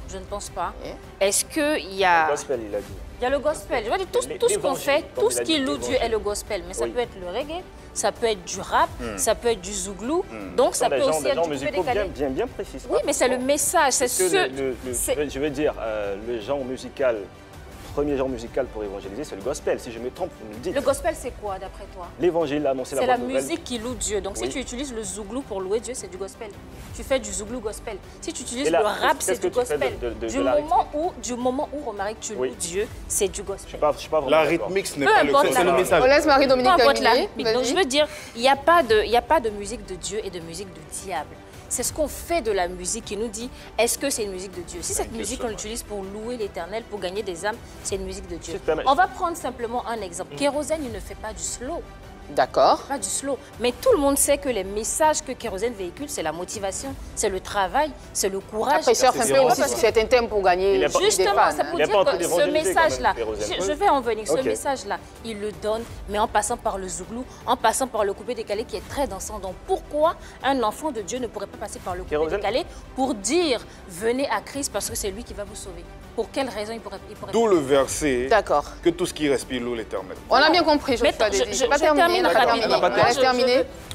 Je ne pense pas. Est-ce qu'il y a... Le gospel, il a dit. Il y a le gospel. Je veux dire, tout ce qu'on fait, tout ce qui loue Dieu est le gospel. Mais ça peut être le reggae, ça peut être du rap, ça peut être du zouglou. Donc ça peut aussi être du coupé décalé. Bien précis. Oui, mais c'est le message. C'est je veux dire, le genre musical, premier genre musical pour évangéliser, c'est le gospel. Si je me trompe, vous me le dites. Le gospel, c'est quoi d'après toi? L'évangile, annoncer la bonne nouvelle. C'est la musique qui loue Dieu. Donc si tu utilises le zouglou pour louer Dieu, c'est du gospel. Tu fais du zouglou gospel. Si tu utilises le rap, c'est du gospel. Du moment où, Romaric, tu loues Dieu, c'est du gospel. Je suis pas vraiment la rythmique, ce n'est pas le gospel. C'est le message. On laisse Marie-Dominique terminer. Donc je veux dire, il n'y a pas de musique de Dieu et de musique de diable. C'est ce qu'on fait de la musique qui nous dit, est-ce que c'est une musique de Dieu? Si cette musique, on l'utilise pour louer l'Éternel, pour gagner des âmes, c'est une musique de Dieu. On va prendre simplement un exemple. Kérosène, il ne fait pas du slow. D'accord. Pas du slow. Mais tout le monde sait que les messages que Kérosène véhicule, c'est la motivation, c'est le travail, c'est le courage. Après, il surfe un peu aussi sur certains thèmes pour gagner des fans. Justement, c'est pour dire que ce message-là, je vais en venir, ce message-là, il le donne, mais en passant par le zouglou, en passant par le coupé décalé qui est très dansant. Donc pourquoi un enfant de Dieu ne pourrait pas passer par le coupé décalé pour dire, venez à Christ parce que c'est lui qui va vous sauver? Pour quelle raison il pourrait D'où le verset. D'accord. Que tout ce qui respire loue l'Éternel. On a bien compris, Joshua.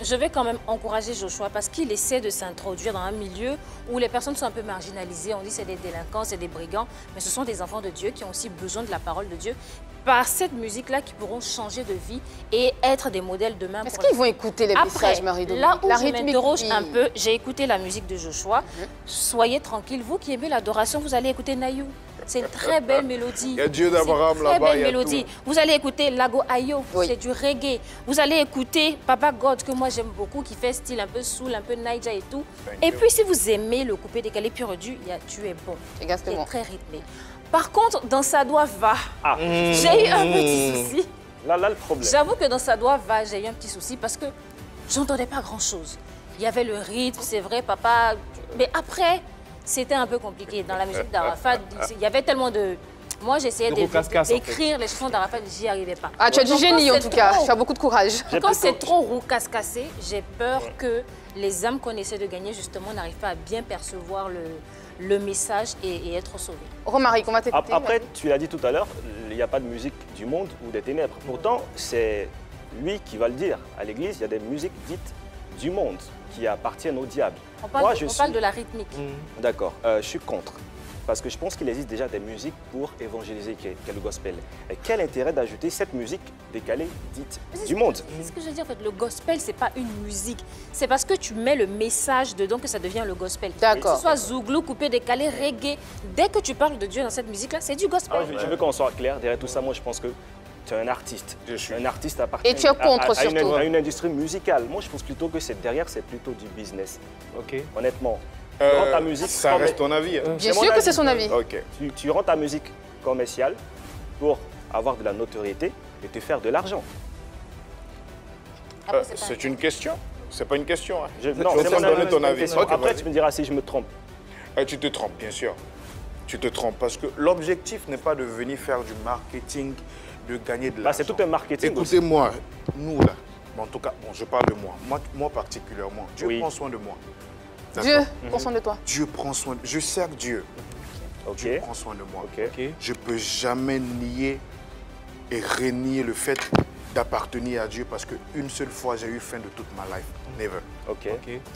Je vais quand même encourager Joshua parce qu'il essaie de s'introduire dans un milieu où les personnes sont un peu marginalisées. On dit c'est des délinquants, c'est des brigands, mais ce sont des enfants de Dieu qui ont aussi besoin de la parole de Dieu. Par cette musique-là, qui pourront changer de vie et être des modèles demain. Est-ce qu'ils vont écouter les messages, Marie-Dominique? Là où je m'interroge un peu, j'ai écouté la musique de Joshua. Soyez tranquille, vous qui aimez l'adoration, vous allez écouter Nayou. C'est une très belle mélodie. Il y a Dieu d'Abraham là-bas. Très belle mélodie. Vous allez écouter Lago Ayo, c'est du reggae. Vous allez écouter Papa God, que moi j'aime beaucoup, qui fait style un peu soul, un peu Naija et tout. Et puis si vous aimez le coupé décalé pur du, tu es bon. Exactement. Il est très rythmé. Par contre, dans Sa doigt va, j'ai eu un petit souci. Là, le problème. J'avoue que dans Sa doigt va, j'ai eu un petit souci parce que j'entendais pas grand-chose. Il y avait le rythme, c'est vrai, papa. Mais après, c'était un peu compliqué. Dans la musique d'Arafat, il y avait tellement de... Moi, j'essayais d'écrire les chansons d'Arafat, j'y arrivais pas. Ah, tu as du génie en tout cas, tu as beaucoup de courage. Quand c'est trop roucasse-cassé, j'ai peur que les âmes qu'on essaie de gagner, justement, n'arrivent pas à bien percevoir le message et être sauvés. Romaric, on va t'écouter. Après, tu l'as dit tout à l'heure, il n'y a pas de musique du monde ou des ténèbres. Pourtant, c'est lui qui va le dire. À l'église, il y a des musiques dites du monde qui appartiennent au diable. On parle de la rythmique. D'accord, je suis contre. Parce que je pense qu'il existe déjà des musiques pour évangéliser, qui est le gospel. Et quel intérêt d'ajouter cette musique décalée dite du monde? C'est ce que je veux dire, en fait, le gospel, c'est pas une musique. C'est parce que tu mets le message dedans que ça devient le gospel. D'accord. Que ce soit zouglou, coupé, décalé, reggae, dès que tu parles de Dieu dans cette musique-là, c'est du gospel. Alors, je veux qu'on soit clair, derrière tout ça, moi je pense que tu es un artiste. Je suis. Un artiste appartient Et tu es contre surtout. À une industrie musicale. Moi je pense plutôt que derrière, c'est plutôt du business. Ok. Honnêtement. Tu rends ta musique ça reste ton avis. Bien sûr que c'est son avis. Ok. Tu rends ta musique commerciale pour avoir de la notoriété et te faire de l'argent. C'est une question. C'est pas une question. Hein. Non, c'est donner ton avis. Okay, après, tu me diras si je me trompe. Tu te trompes, bien sûr. Tu te trompes parce que l'objectif n'est pas de venir faire du marketing, de gagner de l'argent. C'est tout un marketing. Écoutez-moi, nous là, en tout cas, je parle de moi. Moi particulièrement, Dieu prend soin de moi. Dieu prend soin de toi. Dieu prend soin. Je sers Dieu. Dieu prend soin de moi. Je ne peux jamais nier et renier le fait d'appartenir à Dieu parce qu'une seule fois, j'ai eu faim de toute ma life. Never.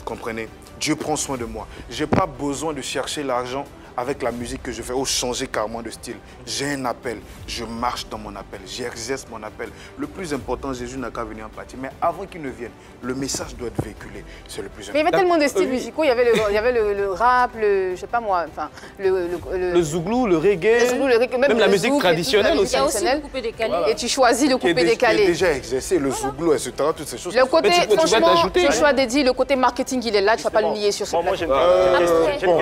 Comprenez? Dieu prend soin de moi. Je n'ai pas besoin de chercher l'argent avec la musique que je fais ou changer carrément de style. J'ai un appel, je marche dans mon appel, j'exerce mon appel. Le plus important, Jésus n'a qu'à venir en partie. Mais avant qu'il ne vienne, le message doit être véhiculé. C'est le plus important. Mais il y avait tellement de styles musicaux. Il y avait le rap, je sais pas moi, enfin, le zouglou, le reggae, même la musique traditionnelle aussi. Il y a aussi le coupé décalé. Et tu choisis le coupé décalé. Qui est déjà exercé, le zouglou, etc. Toutes ces choses. Le côté, franchement, Joshua Dédi, le côté marketing, il est là. Tu ne vas pas le nier sur ce Moi, j'ai une question.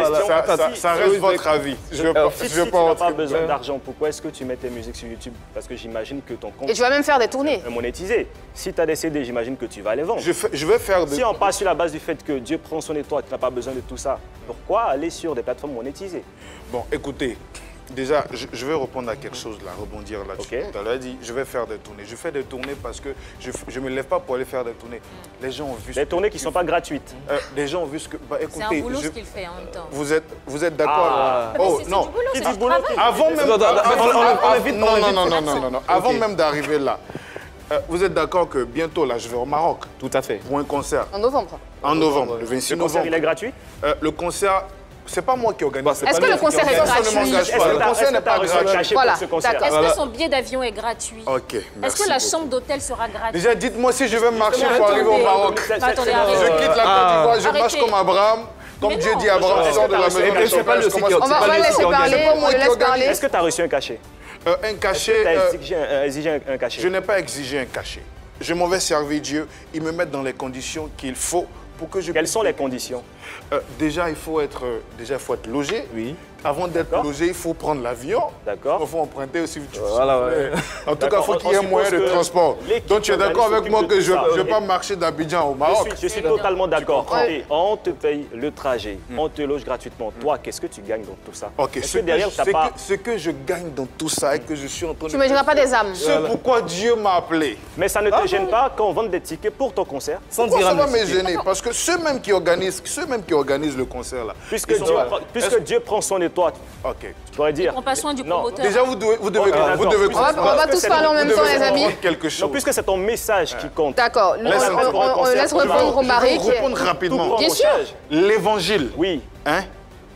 Ça reste votre avis. Si tu n'as pas besoin d'argent, pourquoi est-ce que tu mets tes musiques sur YouTube? Parce que j'imagine que ton compte... Et tu vas même faire des tournées. Est monétisé. Si tu as des CD, j'imagine que tu vas les vendre. Je vais faire Si on passe sur la base du fait que Dieu prend soin de toi, tu n'as pas besoin de tout ça, pourquoi aller sur des plateformes monétisées? Bon, écoutez, Déjà, je vais répondre à quelque chose là, rebondir là-dessus. Ok. Tu l'as dit, je vais faire des tournées. Je fais des tournées parce que je ne me lève pas pour aller faire des tournées. Les gens ont vu Des tournées qui ne sont pas gratuites. les gens ont vu ce que... Bah, C'est un écoutez, boulot ce qu'il fait en même temps. vous êtes d'accord Oh C'est non, du boulot, c'est du boulot, travail. avant même... Non. Avant même d'arriver là, vous êtes d'accord que bientôt là, je vais au Maroc Tout à fait. pour un concert. En novembre. En novembre, le 26 Le concert, novembre. il est gratuit? Le concert, c'est pas moi qui organise. Est-ce que le concert est Personne ne gratuit? m'engage pas. Le concert n'est pas gratuit. Caché Voilà, pour ce concert? d'accord. Est-ce que son billet d'avion est gratuit? Ok, Est-ce merci que la beaucoup. chambre d'hôtel sera gratuite? Déjà, dites-moi si je vais marcher pour arriver au Maroc. Attendez, Je arrêtez. quitte la Côte d'Ivoire, je marche Arrêtez. comme Abraham. Comme Mais Dieu non. dit à Abraham, sort de la maison de c'est son pas père, le je commence site à On va pas laisser lui qui parler, organise. on le laisse parler. Est-ce que tu as reçu un cachet? Un cachet, Tu as exigé un cachet? je n'ai pas exigé un cachet. Je m'en vais servir Dieu. Il me met dans les conditions qu'il faut pour que je Quelles puisse... sont les conditions? Déjà, il faut être logé. Oui. Avant d'être D'accord. logé, il faut prendre l'avion. D'accord. Il faut emprunter aussi. Voilà, ouais. En tout cas, il D'accord. faut qu'il y ait un On moyen suppose de que transport. l'équipe Donc, tu es d'accord avec moi que je s'occupe de ne ça. vais pas marcher d'Abidjan au Je Maroc. suis totalement d'accord. comprends. Et on te paye le trajet, on te loge gratuitement. Toi, qu'est-ce que tu gagnes dans tout ça? Ok, Est-ce que derrière, tu n'as pas... ce que je gagne dans tout ça et que je suis en train de... Tu ne me diras pas des âmes. C'est pourquoi Dieu m'a appelé. Mais ça ne te gêne pas quand on vend des tickets pour ton concert? Sans Pourquoi dire ça à va me me citer. gêner? Parce que ceux même qui organisent le concert là. Puisque Dieu prend soin de toi, Ok. tu pourrais dire... Prends pas soin du Non. promoteur. Déjà, vous devez d'accord. On va tous parler en même temps, les amis. quelque chose. Non, puisque c'est ton message qui compte. D'accord, on laisse répondre Je Romaric. vais répondre Tout rapidement. prend Bien en sûr. charge. L'évangile Oui.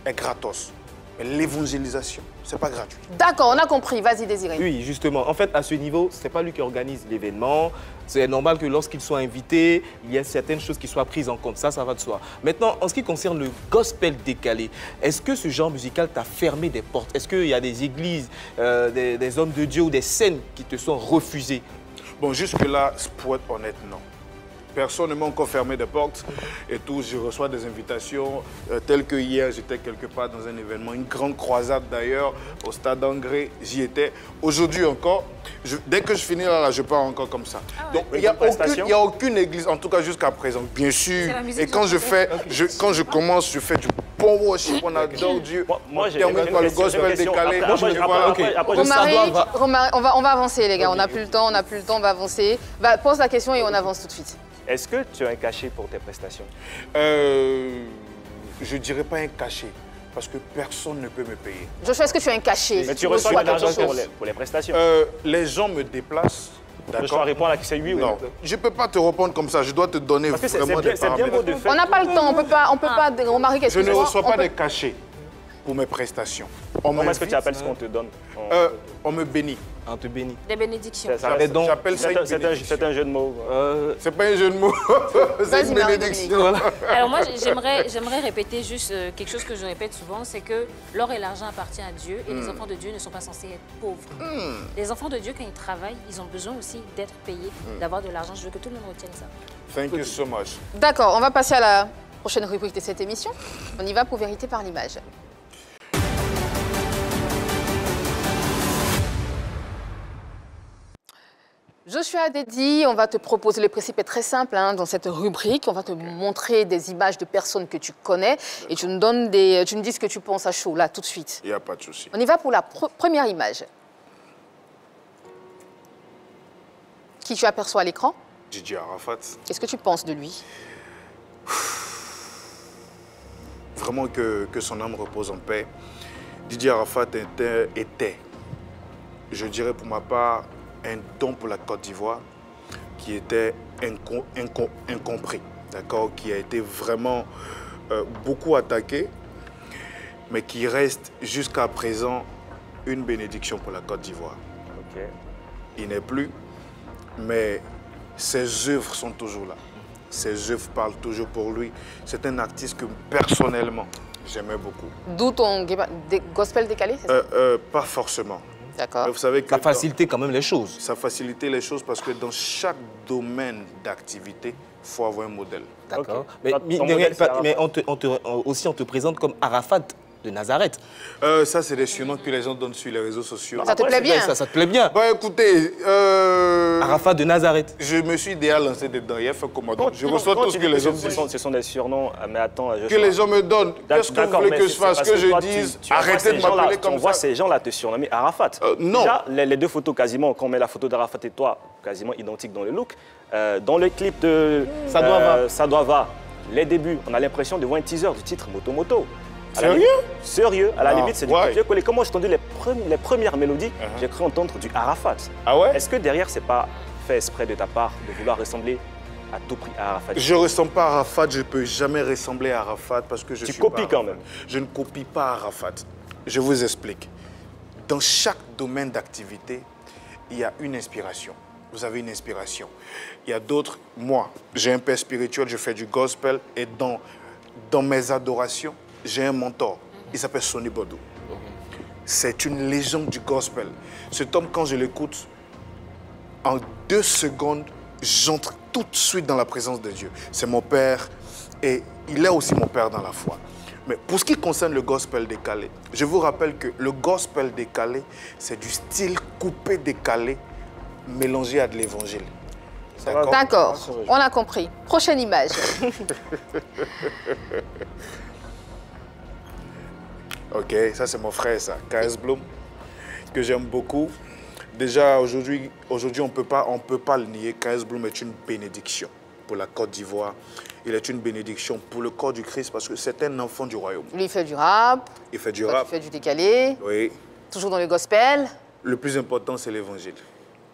est gratos. Mais l'évangélisation, c'est pas gratuit. D'accord, on a compris. Vas-y, Désiré. Oui, justement. En fait, à ce niveau, c'est pas lui qui organise l'événement. C'est normal que lorsqu'il soit invité, il y ait certaines choses qui soient prises en compte. Ça va de soi. Maintenant, en ce qui concerne le gospel décalé, est-ce que ce genre musical t'a fermé des portes? Est-ce qu'il y a des églises, des hommes de Dieu ou des scènes qui te sont refusées? Bon, jusque-là, pour être honnête, non. Personne ne m'a encore fermé des portes et tout. Je reçois des invitations telles que hier, j'étais quelque part dans un événement, une grande croisade d'ailleurs, au stade d'Angré, j'y étais. Aujourd'hui encore, dès que je finis là, je pars encore comme ça. Donc, il n'y a aucune église, en tout cas jusqu'à présent, bien sûr. la musique Et quand quand je commence, je fais du bon worship, on adore Dieu. Moi, j'ai termine une par le question, gospel décalé. Après, Voilà. Romaric, on va avancer, les gars. On n'a plus le temps, on va avancer. Pose la question et on avance tout de suite. Est-ce que tu as un cachet pour tes prestations? Je ne dirais pas un cachet, parce que personne ne peut me payer. Joshua, est-ce que tu as un cachet? Mais tu reçois reçois de quelque l'argent chose? pour les prestations. Les gens me déplacent, Je dois d'accord? répondre à la question oui ou Non, non. je ne peux pas te répondre comme ça, je dois te donner Parce que vraiment des c'est bien beau paramètres. de faire. On n'a pas le temps, on peut pas. Romaric, Je ne excuse-moi. reçois pas de cachet pour mes prestations. Comment est-ce que tu appelles ce qu'on te donne? On me bénit. On te bénit. Des bénédictions. J'appelle ça une C'est bénédiction. un jeu de mots. C'est pas un jeu de mots, c'est Vas-y, une Marie-Dominique. bénédiction. Alors moi, j'aimerais répéter juste quelque chose que je répète souvent, c'est que l'or et l'argent appartiennent à Dieu et les enfants de Dieu ne sont pas censés être pauvres. Les enfants de Dieu, quand ils travaillent, ils ont besoin aussi d'être payés, d'avoir de l'argent. Je veux que tout le monde retienne ça. Thank you so much. D'accord, on va passer à la prochaine rubrique de cette émission. On y va pour Vérité par l'image. Joshua Dedi, on va te proposer, le principe est très simple dans cette rubrique, on va te montrer des images de personnes que tu connais et tu nous dis ce que tu penses à chaud, là, tout de suite. Il n'y a pas de souci. On y va pour la première image. Qui tu aperçois à l'écran? Didier Arafat. Qu'est-ce que tu penses de lui? Vraiment que son âme repose en paix. Didier Arafat était, je dirais pour ma part, un don pour la Côte d'Ivoire qui était incompris, d'accord, qui a été vraiment beaucoup attaqué, mais qui reste jusqu'à présent une bénédiction pour la Côte d'Ivoire. Ok. Il n'est plus, mais ses œuvres sont toujours là. Ses œuvres parlent toujours pour lui. C'est un artiste que personnellement, j'aimais beaucoup. D'où ton gospel décalé, c'est ça? Pas forcément. D'accord. Vous savez que Ça facilite quand même les choses. ça facilite les choses parce que dans chaque domaine d'activité, il faut avoir un modèle. D'accord. Ok. Mais, Ton modèle, c'est Arafat. mais aussi, on te présente comme Arafat de Nazareth. Ça, c'est des surnoms que les gens donnent sur les réseaux sociaux. Ça te plaît bien? Ça te plaît bien? Bah écoutez, Arafat de Nazareth. Je me suis déjà lancé dedans. Il a fait comment? Je reçois Quand tout ce tu que dis les hommes disent. Ce sont des surnoms, mais attends, Que les gens me donnent. Qu'est-ce que vous voulez que je fasse? Que je dise, arrêtez de m'appeler comme ça. On voit ces gens-là te surnommer Arafat. Non. Déjà, les deux photos quasiment, quand on met la photo d'Arafat et toi, quasiment identiques dans le look. Dans le clip de Sadouava, les débuts, on a l'impression de voir un teaser du titre Moto Moto. Sérieux? Sérieux, à la limite, c'est du Ouais. copier-coller. Comment j'ai entendu les premières mélodies, j'ai cru entendre du Arafat. Ah ouais? Est-ce que derrière, c'est pas fait exprès de ta part de vouloir ressembler à tout prix à Arafat? Je ne ressemble pas à Arafat, je ne peux jamais ressembler à Arafat parce que je suis copies pas quand Arafat. même. Je ne copie pas Arafat. Je vous explique. Dans chaque domaine d'activité, il y a une inspiration. Vous avez une inspiration. Il y a d'autres. Moi, j'ai un père spirituel, je fais du gospel et dans mes adorations, j'ai un mentor. Il s'appelle Sonny Bodo. C'est une légende du gospel. Cet homme, quand je l'écoute, en 2 secondes, j'entre tout de suite dans la présence de Dieu. C'est mon père et il est aussi mon père dans la foi. Mais pour ce qui concerne le gospel décalé, je vous rappelle que le gospel décalé, c'est du style coupé décalé mélangé à de l'évangile. D'accord, on a compris. Prochaine image. Ok, ça c'est mon frère, ça, KS Bloom, que j'aime beaucoup. Déjà, aujourd'hui on peut pas le nier, KS Bloom est une bénédiction pour la Côte d'Ivoire. Il est une bénédiction pour le corps du Christ parce que c'est un enfant du royaume. Lui, il fait du rap. Il fait du Toi, rap. tu fais du décalé. Oui. Toujours dans le gospel. Le plus important, c'est l'évangile.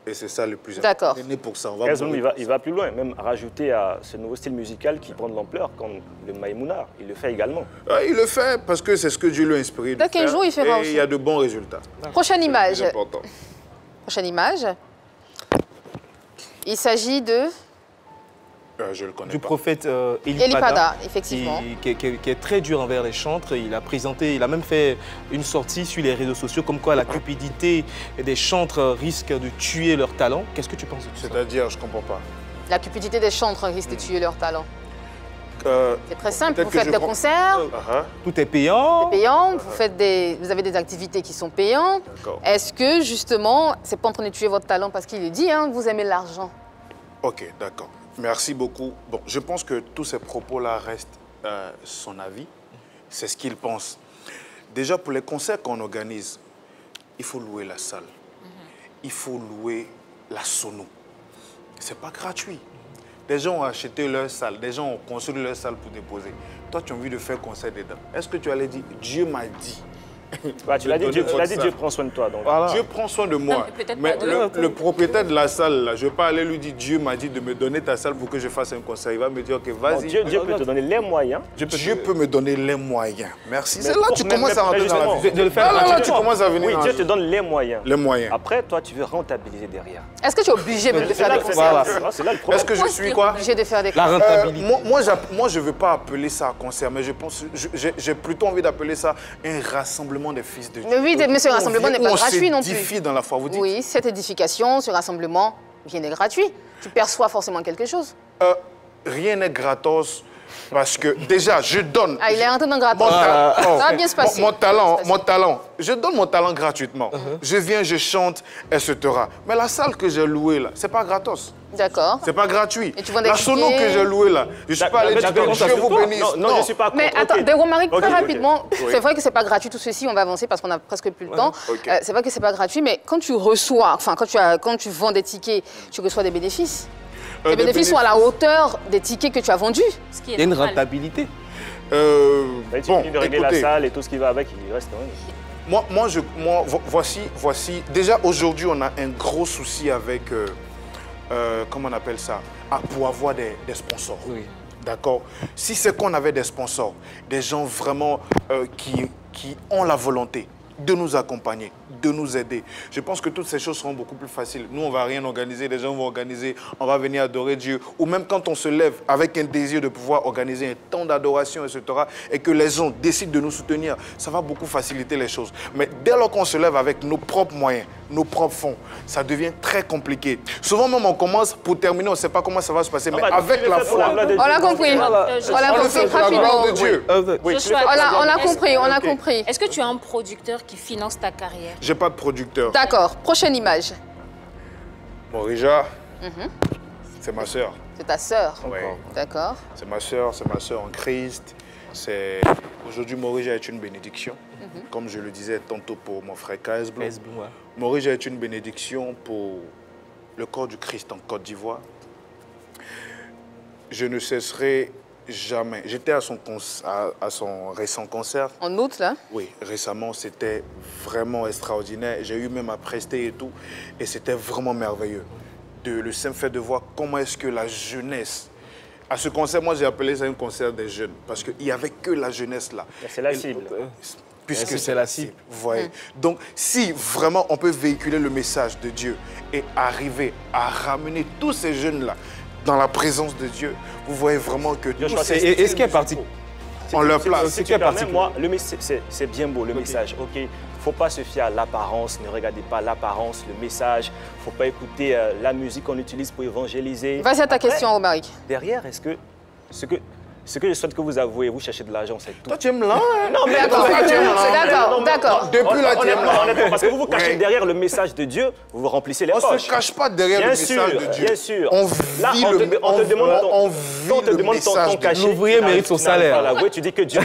Et c'est ça le plus important. D'accord. On est né pour ça. On va Kazum, mourir. il va plus loin, même rajouter à ce nouveau style musical qui prend de l'ampleur, comme le Maïmouna. Il le fait également. Il le fait parce que c'est ce que Dieu lui a inspiré. Dans quel jour il fera et aussi. il y a de bons résultats. Prochaine image. C'est important. Prochaine image. Il s'agit de Je le connais Du pas. prophète Eli Eli Pada, Pada, effectivement. qui est très dur envers les chantres. Il a même fait une sortie sur les réseaux sociaux comme quoi la cupidité des chantres risque de tuer leur talent. Qu'est-ce que tu penses de tout ça? C'est-à-dire, je comprends pas. La cupidité des chantres risque de tuer leur talent. Euh, C'est très simple. peut-être Vous que faites je des prends- concerts Tout est payant. payants, vous avez des activités qui sont payantes. D'accord. Est-ce que, justement, c'est pas en train de tuer votre talent parce qu'il le dit, hein, vous aimez l'argent? Ok, d'accord. Merci beaucoup. Bon, je pense que tous ces propos-là restent son avis. C'est ce qu'il pense. Déjà, pour les concerts qu'on organise, il faut louer la salle. Il faut louer la sono. C'est pas gratuit. Des gens ont acheté leur salle, des gens ont construit leur salle pour déposer. Toi, tu as envie de faire concert dedans. Est-ce que tu allais dire, Dieu m'a dit? Bah, tu l'as dit, de Dieu, donner Dieu votre prend soin de toi. Donc. Voilà. Dieu prend soin de moi. Non, mais peut-être Mais pas de le propriétaire de la salle, là, je ne vais pas aller lui dire Dieu m'a dit de me donner ta salle pour que je fasse un concert. Il va me dire, OK, Non, vas-y. Dieu peut te donner les moyens. Dieu peut me donner les moyens. Merci. Mais C'est là que tu pour- mais- commences à mais rentrer dans la justement, vie. de le faire Là, tu gratuitement. commences à venir Oui, dans Dieu la te vie. donne les moyens. Les moyens. Après, toi, tu veux rentabiliser derrière. Est-ce que tu es obligé de faire des concerts? Voilà. C'est là le problème. Est-ce que je suis quoi? Obligé de faire des La concerts. rentabilité. Moi, je ne veux pas appeler ça un concert, mais je pense, j'ai plutôt envie d'appeler ça un rassemblement des fils de Dieu. Mais oui, mais ce rassemblement n'est pas gratuit non On plus. s'édifie dans la foi, vous dites? Oui, cette édification, ce rassemblement, rien n'est gratuit. Tu perçois forcément quelque chose. Rien n'est gratos parce que déjà, je donne. Ah, il est rentré dans le gratos. Mon ta- Ça va bien se passer. Mon talent, Ça va bien se passer. je donne mon talent gratuitement. Je viens, je chante, etc. Mais la salle que j'ai louée là, c'est pas gratos. D'accord. C'est pas gratuit. Et tu vends des La sono tickets? que j'ai louée là, je suis pas allé dire D'accord, Dieu d'accord, vous d'accord. bénisse. Non, je ne suis pas Mais contre. attends, Ok. Romaric, très Ok, ok. rapidement, Oui. c'est vrai que c'est pas gratuit tout ceci, on va avancer parce qu'on a presque plus le temps. ok. C'est vrai que c'est pas gratuit, mais quand tu reçois, enfin quand tu vends des tickets, tu reçois des bénéfices. Les Des bénéfices sont à la hauteur des tickets que tu as vendus. Ce qui Il y a une normal. rentabilité. Bah, tu Bon, finis de régler la écoutez, salle et tout ce qui va avec, il reste quand même. voici. Déjà, aujourd'hui, on a un gros souci avec, comment on appelle ça, pour avoir des sponsors. Oui. D'accord? Si c'est qu'on avait des sponsors, des gens vraiment qui ont la volonté de nous accompagner, de nous aider. Je pense que toutes ces choses seront beaucoup plus faciles. Nous, on ne va rien organiser, les gens vont organiser, on va venir adorer Dieu. Ou même quand on se lève avec un désir de pouvoir organiser un temps d'adoration, etc., et que les gens décident de nous soutenir, ça va beaucoup faciliter les choses. Mais dès lors qu'on se lève avec nos propres moyens, nos propres fonds, ça devient très compliqué. Souvent même, on commence, pour terminer, on ne sait pas comment ça va se passer, mais avec la foi, On l'a compris. On l'a on le fait compris pour la gloire rapidement. de Dieu. Oui, tu le fais On a compris, on a Ok. compris. Est-ce que tu as un producteur qui finance ta carrière? J'ai pas de producteur. D'accord, prochaine image. Morija, c'est ma sœur. C'est ta sœur. Ouais. D'accord. C'est ma sœur en Christ. Aujourd'hui, Morija est une bénédiction. Comme je le disais tantôt pour mon frère KS Blue. Ouais. Morija est une bénédiction pour le corps du Christ en Côte d'Ivoire. Je ne cesserai jamais. J'étais à son récent concert. En août, là? Oui, récemment, c'était vraiment extraordinaire. J'ai eu même à prester et tout. Et c'était vraiment merveilleux. Le simple fait de voir comment est-ce que la jeunesse... À ce concert, moi, j'ai appelé ça un concert des jeunes. Parce qu'il n'y avait que la jeunesse là. C'est la cible. Puisque c'est la cible. Vous voyez. Donc, si vraiment on peut véhiculer le message de Dieu et arriver à ramener tous ces jeunes-là dans la présence de Dieu, vous voyez vraiment que... Et ce qui est parti... On leur place. Si tu permets, moi, c'est bien beau, le message. OK, il ne faut pas se fier à l'apparence, ne regardez pas l'apparence, le message. Il ne faut pas écouter la musique qu'on utilise pour évangéliser. Vas-y à ta question, Romaric. Derrière, est-ce que ce que je souhaite que vous avouez, vous cherchez de l'argent, c'est tout. Toi, tu aimes là, hein? Non, mais D'accord, d'accord. Depuis là, tu aimes là. Honnêtement, parce que vous vous cachez derrière le message de Dieu, vous vous remplissez les poches. On ne se cache pas derrière le message de Dieu. Bien sûr. On Là, vit on te demande ton cachet. L'ouvrier mérite son salaire. Tu dis que Dieu...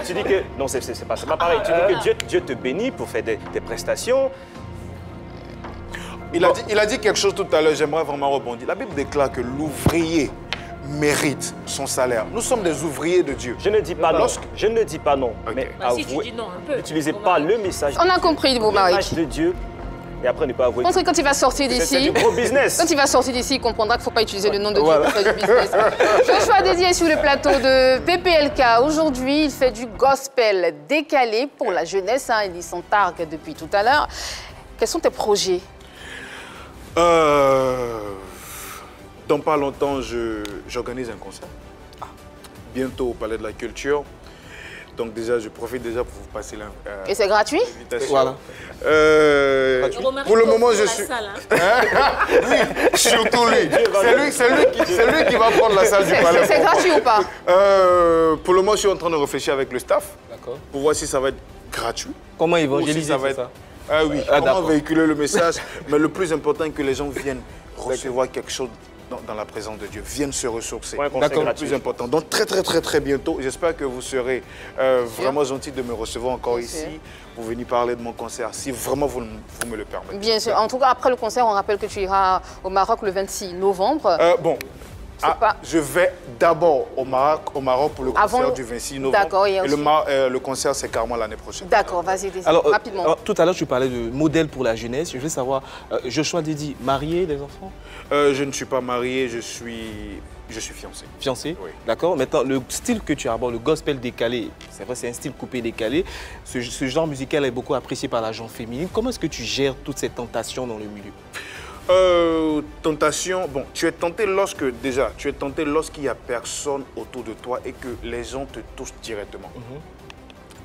Tu dis que... Non, c'est pas pareil. Tu dis que Dieu te bénit pour faire des prestations. Il a dit quelque chose tout à l'heure, j'aimerais vraiment rebondir. La Bible déclare que l'ouvrier mérite son salaire. Nous sommes des ouvriers de Dieu. Je ne dis pas non. Je ne dis pas non. Okay. Mais si tu dis non un peu. N'utilisez pas le message. On a compris, Romaric. De Dieu. Et après, ne pas avouer. Contre, quand il va sortir d'ici, c'est du gros business. Quand il va sortir d'ici, il comprendra qu'il ne faut pas utiliser le nom de Dieu pour faire du business. Joshua Dédi est sur le plateau de PPLK. Aujourd'hui, il fait du gospel décalé pour la jeunesse. Hein. Il s'en targue depuis tout à l'heure. Quels sont tes projets? Dans pas longtemps, j'organise un concert. Bientôt au Palais de la Culture. Donc déjà, je profite déjà pour vous passer l'invitation. Et c'est gratuit? Voilà. Pour le moment, je suis... Salle, hein. Oui, surtout lui. C'est lui qui va prendre la salle du Palais. C'est gratuit ou pas? Pour le moment, je suis en train de réfléchir avec le staff. Pour voir si ça va être gratuit. Comment évangéliser, si ça va être... ça? Ah oui, comment véhiculer le message. Mais le plus important est que les gens viennent recevoir quelque chose dans la présence de Dieu, viennent se ressourcer. D'accord, le plus important. Donc très bientôt, j'espère que vous serez vraiment gentil de me recevoir encore ici pour venir parler de mon concert, si vraiment vous me le permettez. Bien sûr. En tout cas, après le concert, on rappelle que tu iras au Maroc le 26 novembre. Je vais d'abord au Maroc pour le concert du 26 novembre. D'accord. Et le concert, c'est carrément l'année prochaine. D'accord, vas-y, rapidement. Alors, tout à l'heure, tu parlais de modèle pour la jeunesse. Je veux savoir, Joshua Dédi, marié, des enfants? Je ne suis pas marié, je suis fiancé. Fiancé? Oui. D'accord. Maintenant, le style que tu abordes, le gospel décalé, c'est vrai, c'est un style coupé décalé. Ce genre musical est beaucoup apprécié par la gente féminine. Comment est-ce que tu gères toutes ces tentations dans le milieu? Tentation, bon, tu es tenté lorsqu'il n'y a personne autour de toi et que les gens te touchent directement.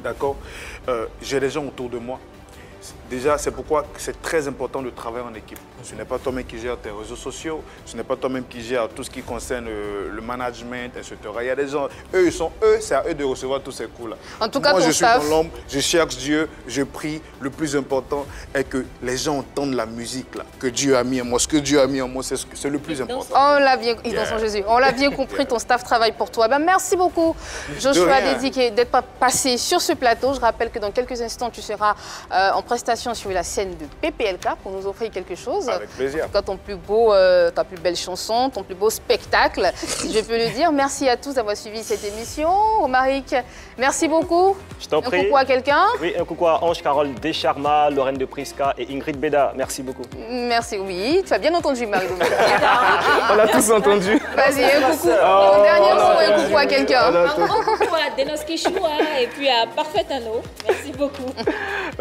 D'accord? J'ai des gens autour de moi. Déjà, c'est pourquoi c'est très important de travailler en équipe. Ce n'est pas toi-même qui gère tes réseaux sociaux, ce n'est pas toi-même qui gère tout ce qui concerne le management, etc. Il y a des gens, c'est à eux de recevoir tous ces coups-là. En tout cas, moi, je suis dans l'ombre, je cherche Dieu, je prie. Le plus important est que les gens entendent la musique là, que Dieu a mis en moi. Ce que Dieu a mis en moi, c'est le plus important. On l'a bien, Jésus. On l'a bien compris, ton staff travaille pour toi. Ben, merci beaucoup, Joshua Dédi, d'être passé sur ce plateau. Je rappelle que dans quelques instants, tu seras en prestation sur la scène de PPLK pour nous offrir quelque chose. Avec plaisir. En tout cas, ta plus belle chanson, ton plus beau spectacle, si je peux le dire. Merci à tous d'avoir suivi cette émission. Romaric, merci beaucoup. Je t'en prie. Un coucou à quelqu'un? Oui, un coucou à Ange-Carole Descharma, Lorraine de Prisca et Ingrid Beda. Merci beaucoup. Merci, oui. Tu as bien entendu, Marie. On a tous entendu. Vas-y, un coucou. Ton dernier mot, un coucou à quelqu'un. Un coucou à Denoski Choua et puis à Parfait Anno. Merci beaucoup.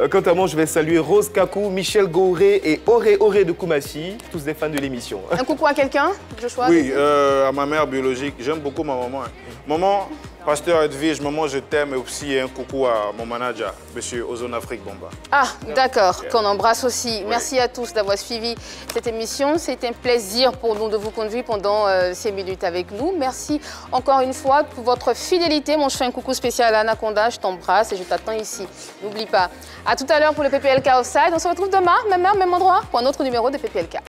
Quant à moi, je vais saluer Rose Kakou, Michel Gauré et Auré de Koumassi, tous des fans de l'émission. Un coucou à quelqu'un, Joshua? Oui, à ma mère biologique. J'aime beaucoup ma maman. Maman, pasteur Edwige, maman, je t'aime. Et aussi un coucou à mon manager, monsieur Ozone Afrique Bomba. Ah, d'accord, qu'on embrasse aussi. Oui. Merci à tous d'avoir suivi cette émission. C'est un plaisir pour nous de vous conduire pendant ces minutes avec nous. Merci encore une fois pour votre fidélité. Moi, je fais un coucou spécial à Anaconda. Je t'embrasse et je t'attends ici. N'oublie pas. À tout à l'heure pour le PPLK Offside. On se retrouve demain, même heure, même endroit, pour un autre numéro de PPLK.